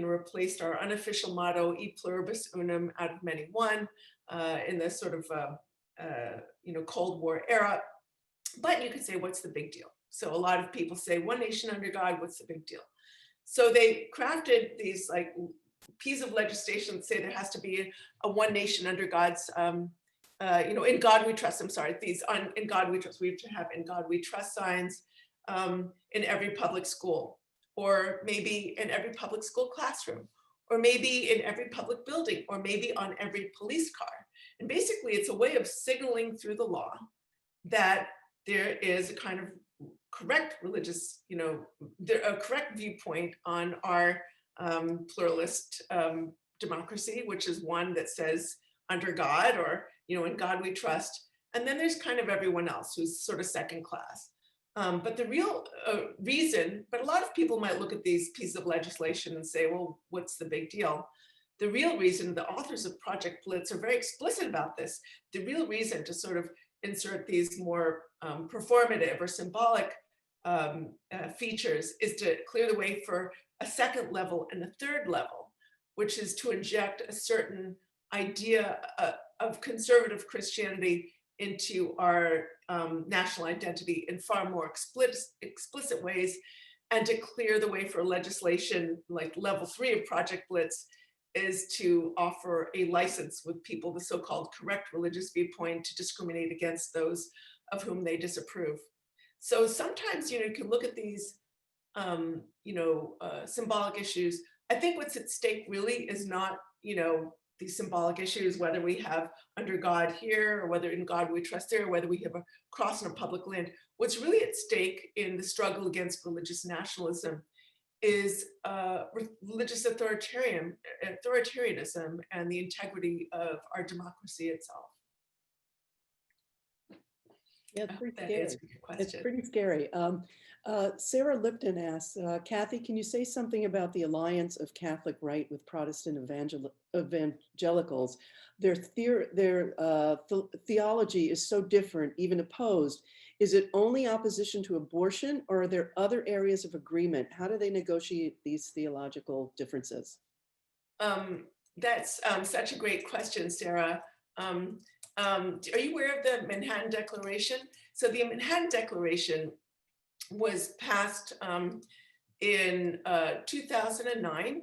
replaced our unofficial motto, e pluribus unum, out of many one, in the sort of Cold War era. But you could say, what's the big deal? So a lot of people say, one nation under God, what's the big deal? So they crafted these like piece of legislation that say there has to be a one nation under God's, in God we trust. I'm sorry, in God we trust. We have to have in God we trust signs in every public school, or maybe in every public school classroom, or maybe in every public building, or maybe on every police car. And basically, it's a way of signaling through the law that there is a kind of correct religious, a correct viewpoint on our pluralist democracy, which is one that says under God, or in God we trust. And then there's kind of everyone else who's sort of second class. But the real reason, but a lot of people might look at these pieces of legislation and say, well, what's the big deal? The real reason, the authors of Project Blitz are very explicit about this. The real reason to sort of insert these more performative or symbolic features is to clear the way for a second level and a third level, which is to inject a certain idea of conservative Christianity into our national identity in far more explicit ways, and to clear the way for legislation like level 3 of Project Blitz is to offer a license with people the so-called correct religious viewpoint to discriminate against those of whom they disapprove. So sometimes, you can look at these, symbolic issues. I think what's at stake really is not, these symbolic issues, whether we have under God here, or whether in God we trust there, or whether we have a cross on a public land. What's really at stake in the struggle against religious nationalism is religious authoritarianism and the integrity of our democracy itself. Yeah, I it's hope pretty that scary. answered your It's question. pretty scary. Sarah Lipton asks, Kathy, can you say something about the alliance of Catholic right with Protestant evangelicals? Their theology is so different, even opposed. Is it only opposition to abortion, or are there other areas of agreement? How do they negotiate these theological differences? That's such a great question, Sarah. Are you aware of the Manhattan Declaration? So the Manhattan Declaration was passed in 2009.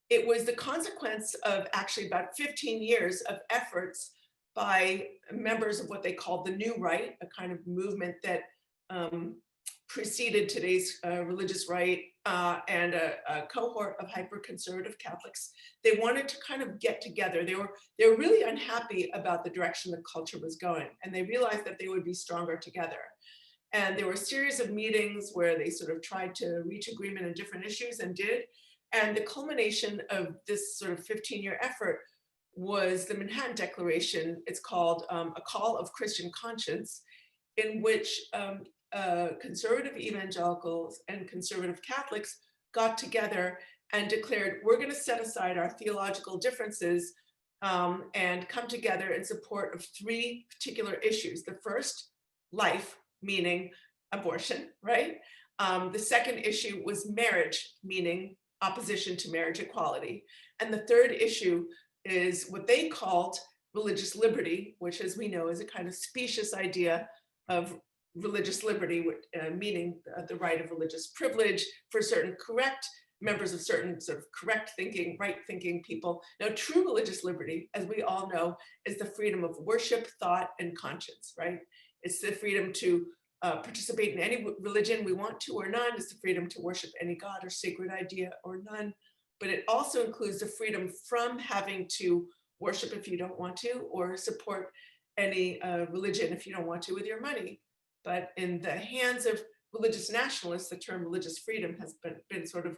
It was the consequence of actually about 15 years of efforts by members of what they called the New Right, a kind of movement that preceded today's religious right, and a cohort of hyper-conservative Catholics. They wanted to kind of get together. They were really unhappy about the direction the culture was going, and they realized that they would be stronger together. And there were a series of meetings where they sort of tried to reach agreement on different issues and did. And the culmination of this sort of 15-year effort was the Manhattan Declaration. It's called A Call of Christian Conscience, in which conservative evangelicals and conservative Catholics got together and declared, we're going to set aside our theological differences and come together in support of three particular issues. The first, life, meaning abortion, right? The second issue was marriage, meaning opposition to marriage equality. And the third issue is what they called religious liberty, which, as we know, is a kind of specious idea of religious liberty, meaning the right of religious privilege for certain correct members of certain sort of correct thinking, right thinking people. Now, true religious liberty, as we all know, is the freedom of worship, thought, and conscience, right? It's the freedom to participate in any religion we want to or none. It's the freedom to worship any God or sacred idea or none. But it also includes the freedom from having to worship if you don't want to, or support any religion if you don't want to with your money. But in the hands of religious nationalists, the term religious freedom has been sort of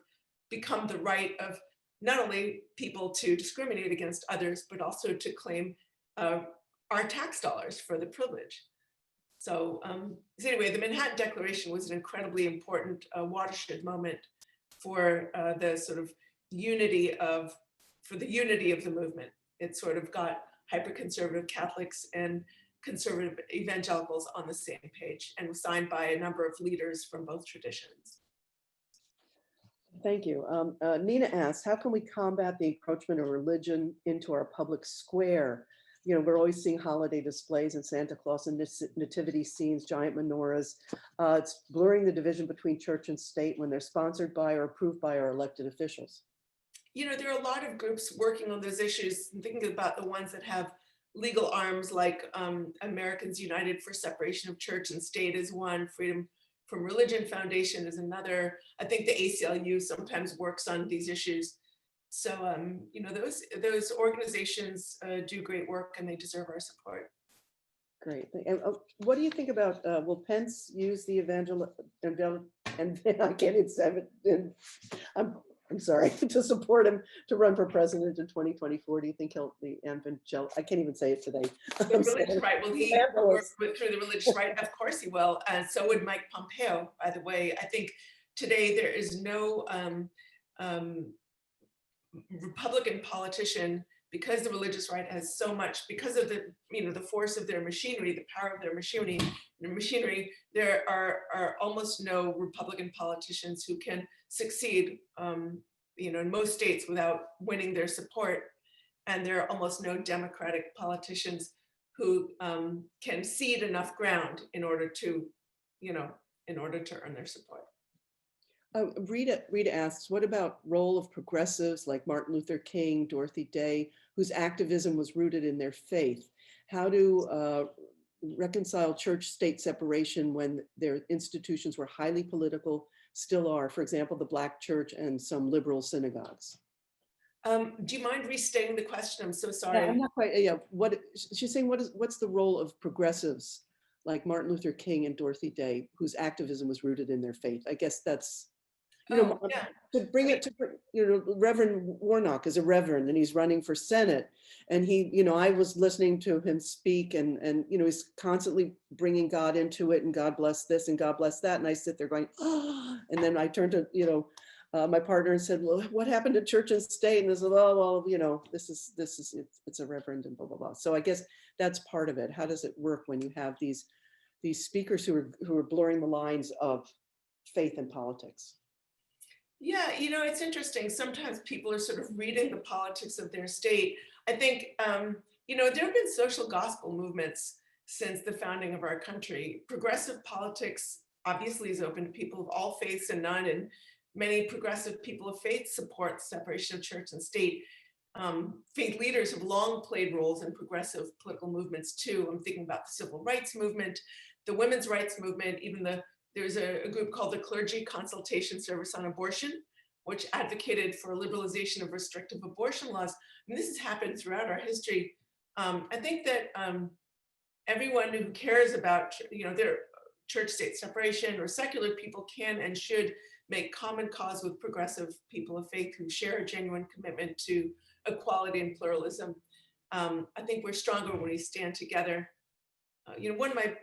become the right of not only people to discriminate against others, but also to claim our tax dollars for the privilege. So anyway, the Manhattan Declaration was an incredibly important watershed moment for the sort of unity of the movement. It sort of got hyper-conservative Catholics and conservative evangelicals on the same page, and was signed by a number of leaders from both traditions. Thank you. Nina asks, how can we combat the encroachment of religion into our public square? You know, we're always seeing holiday displays and Santa Claus and nativity scenes, giant menorahs. It's blurring the division between church and state when they're sponsored by or approved by our elected officials. You know, there are a lot of groups working on those issues, and thinking about the ones that have legal arms, like Americans United for Separation of Church and State is one, Freedom from Religion Foundation is another. I think the ACLU sometimes works on these issues. So, you know, those organizations do great work, and they deserve our support. Great. And what do you think about, will Pence use the and I can't even say it, I'm sorry, to support him to run for president in 2024? Do you think he'll, I can't even say it today. The religious right, will he work through the religious right? Of course he will. And so would Mike Pompeo, by the way. I think today there is no Republican politician, because the religious right has so much, because of the, you know, the force of their machinery, the power of their machinery, there are almost no Republican politicians who can succeed, you know, in most states without winning their support. And there are almost no Democratic politicians who can cede enough ground in order to, you know, in order to earn their support. Rita asks, what about role of progressives like Martin Luther King, Dorothy Day, whose activism was rooted in their faith? How to reconcile church-state separation when their institutions were highly political, still are, for example, the Black church and some liberal synagogues? Do you mind restating the question? I'm so sorry. Yeah, I'm not quite, yeah, what she's saying, what's the role of progressives like Martin Luther King and Dorothy Day, whose activism was rooted in their faith? I guess that's You know, Oh, yeah. to bring it to, you know, Reverend Warnock is a reverend and he's running for Senate. And he, you know, I was listening to him speak and, you know, he's constantly bringing God into it and God bless this and God bless that. And I sit there going, oh, and then I turned to, you know, my partner and said, well, what happened to church and state? And they said, oh, well, you know, it's a reverend and blah, blah, blah. So I guess that's part of it. How does it work when you have these speakers who are blurring the lines of faith and politics? Yeah, you know, it's interesting. Sometimes people are sort of reading the politics of their state. I think, you know, there have been social gospel movements since the founding of our country. Progressive politics obviously is open to people of all faiths and none, and many progressive people of faith support separation of church and state. Faith leaders have long played roles in progressive political movements too. I'm thinking about the civil rights movement, the women's rights movement, there's a group called the Clergy Consultation Service on Abortion, which advocated for liberalization of restrictive abortion laws. And this has happened throughout our history. I think that everyone who cares about, you know, their church-state separation or secular people can and should make common cause with progressive people of faith who share a genuine commitment to equality and pluralism. I think we're stronger when we stand together. You know, one of my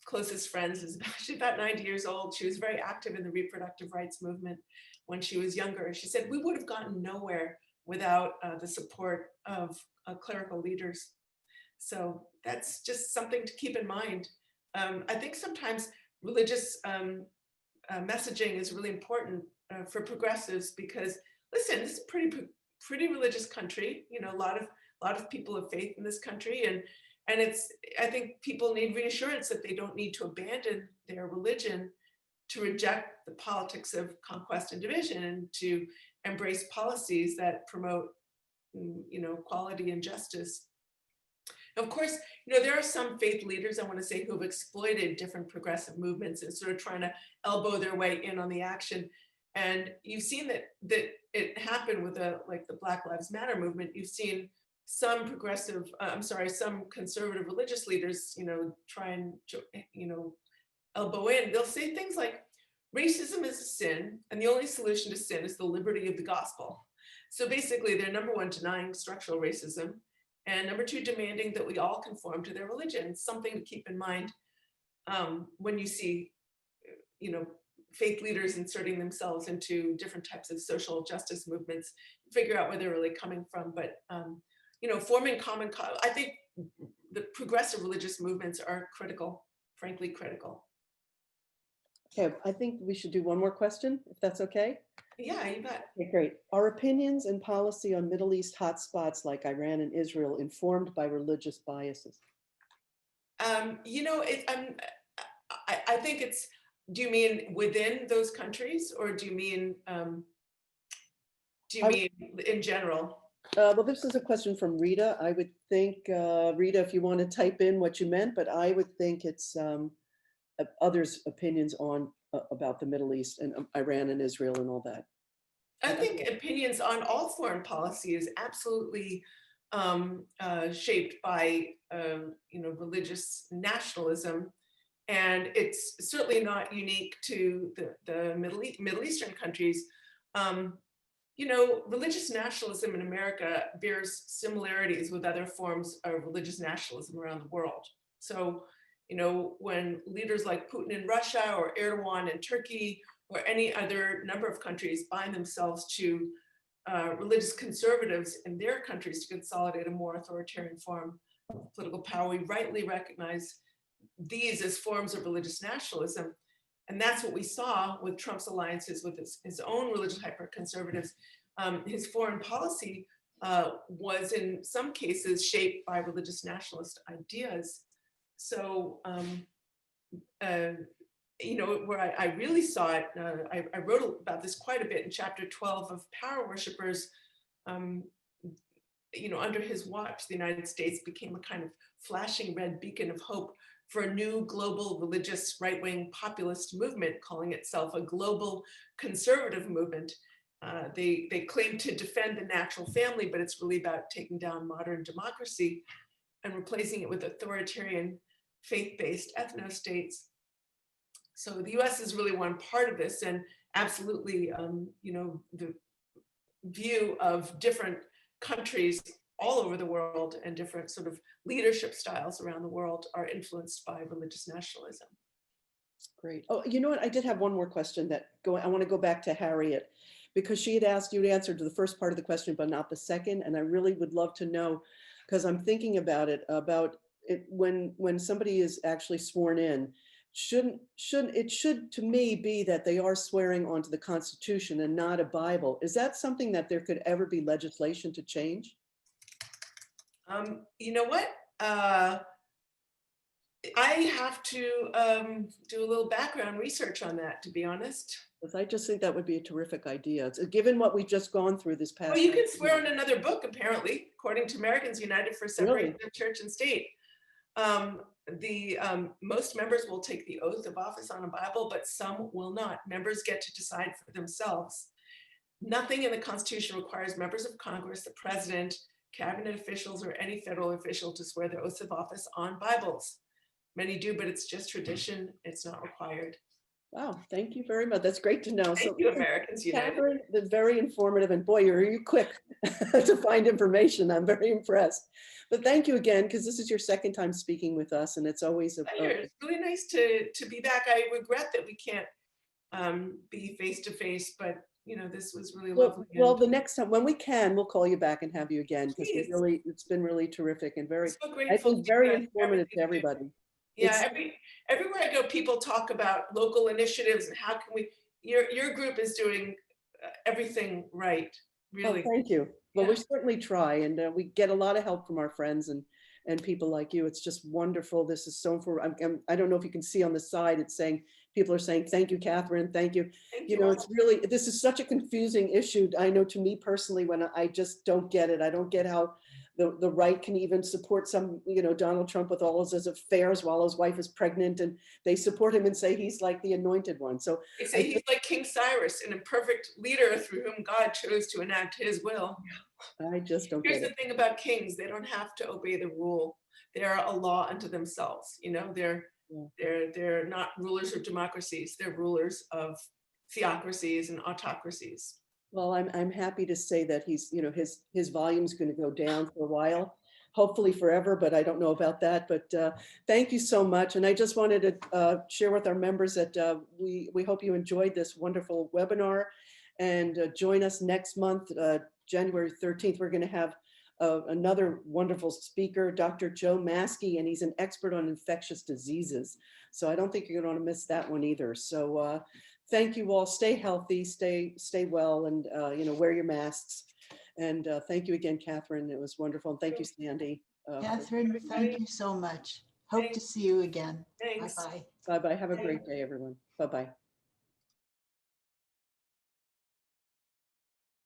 closest friends is she's about 90 years old. She was very active in the reproductive rights movement when she was younger. She said, we would have gotten nowhere without the support of clerical leaders. So that's just something to keep in mind. I think sometimes religious messaging is really important for progressives because, listen, this is a pretty religious country. You know, a lot of people of faith in this country, and I think people need reassurance that they don't need to abandon their religion to reject the politics of conquest and division and to embrace policies that promote, you know, equality and justice. Of course, you know, there are some faith leaders, I want to say, who have exploited different progressive movements and sort of trying to elbow their way in on the action. And you've seen that it happened with like the Black Lives Matter movement. You've seen some some conservative religious leaders, you know, try and, you know, elbow in. They'll say things like, racism is a sin, and the only solution to sin is the liberty of the gospel. So basically, they're number one, denying structural racism, and number two, demanding that we all conform to their religion. Something to keep in mind when you see, you know, faith leaders inserting themselves into different types of social justice movements, figure out where they're really coming from. But you know, forming I think the progressive religious movements are critical, frankly critical. Okay, I think we should do one more question, if that's okay. Yeah, you bet. Okay, great. Are opinions and policy on Middle East hotspots like Iran and Israel informed by religious biases? You know, I think it's, do you mean within those countries, or do you mean in general? Well, this is a question from Rita. I would think, Rita, if you want to type in what you meant, but I would think it's others' opinions on about the Middle East and Iran and Israel and all that. I think opinions on all foreign policy is absolutely shaped by you know, religious nationalism, and it's certainly not unique to the Middle Eastern countries. You know, religious nationalism in America bears similarities with other forms of religious nationalism around the world. So, you know, when leaders like Putin in Russia or Erdogan in Turkey or any other number of countries bind themselves to religious conservatives in their countries to consolidate a more authoritarian form of political power, we rightly recognize these as forms of religious nationalism. And that's what we saw with Trump's alliances with his own religious hyper-conservatives. His foreign policy was in some cases shaped by religious nationalist ideas. So, you know, where I really saw it, I wrote about this quite a bit in chapter 12 of Power Worshippers. You know, under his watch, the United States became a kind of flashing red beacon of hope for a new global religious right-wing populist movement, calling itself a global conservative movement. They claim to defend the natural family, but it's really about taking down modern democracy and replacing it with authoritarian faith-based ethno-states. So the US is really one part of this, and absolutely, the view of different countries all over the world and different sort of leadership styles around the world are influenced by religious nationalism. Great. Oh, you know what? I did have one more question I want to go back to Harriet because she had asked you to answer to the first part of the question, but not the second. And I really would love to know, because I'm thinking about it when somebody is actually sworn in, it should to me be that they are swearing onto the Constitution and not a Bible. Is that something that there could ever be legislation to change? You know what? I have to do a little background research on that, to be honest. Because I just think that would be a terrific idea. Given what we've just gone through this past. Well, you can swear on another book, apparently, according to Americans United for Separation of Church and State. Most members will take the oath of office on a Bible, but some will not. Members get to decide for themselves. Nothing in the Constitution requires members of Congress, the president, cabinet officials, or any federal official to swear their oaths of office on Bibles. Many do, but it's just tradition. It's not required. Wow, thank you very much. That's great to know. Thank you, Americans United. Catherine, that's very informative, and boy, you're quick to find information. I'm very impressed. But thank you again, because this is your second time speaking with us, and it's always It's really nice to be back. I regret that we can't be face to face, but this was really lovely. Well, the next time when we can, we'll call you back and have you again, because it's been really terrific and very, so I think, very informative to everybody. Yeah, everywhere I go, people talk about local initiatives and how can we. Your group is doing everything right, really. Oh, thank you. Well, we certainly try, and we get a lot of help from our friends and people like you. It's just wonderful. This is so I don't know if you can see on the side, it's saying, people are saying, thank you, Catherine, thank you. It's really, this is such a confusing issue. I know, to me personally, when I just don't get it. I don't get how the right can even support Donald Trump with all his affairs while his wife is pregnant, and they support him and say he's like the anointed one. So they say he's like King Cyrus, an imperfect leader through whom God chose to enact his will. I just don't get it. Here's the thing about kings: they don't have to obey the rule. They're a law unto themselves. They're not rulers of democracies. They're rulers of theocracies and autocracies. Well, I'm happy to say that he's, his volume's going to go down for a while, hopefully forever, but I don't know about that. But thank you so much. And I just wanted to share with our members that we hope you enjoyed this wonderful webinar, and join us next month, January 13th. We're going to have another wonderful speaker, Dr. Joe Maskey, and he's an expert on infectious diseases. So I don't think you're going to miss that one either. So thank you all. Stay healthy, stay well, and wear your masks. And thank you again, Catherine. It was wonderful. And thank you, Sandy. Catherine, thank you so much. Hope to see you again. Thanks. Bye-bye. Bye-bye. Have a great day, everyone. Bye-bye.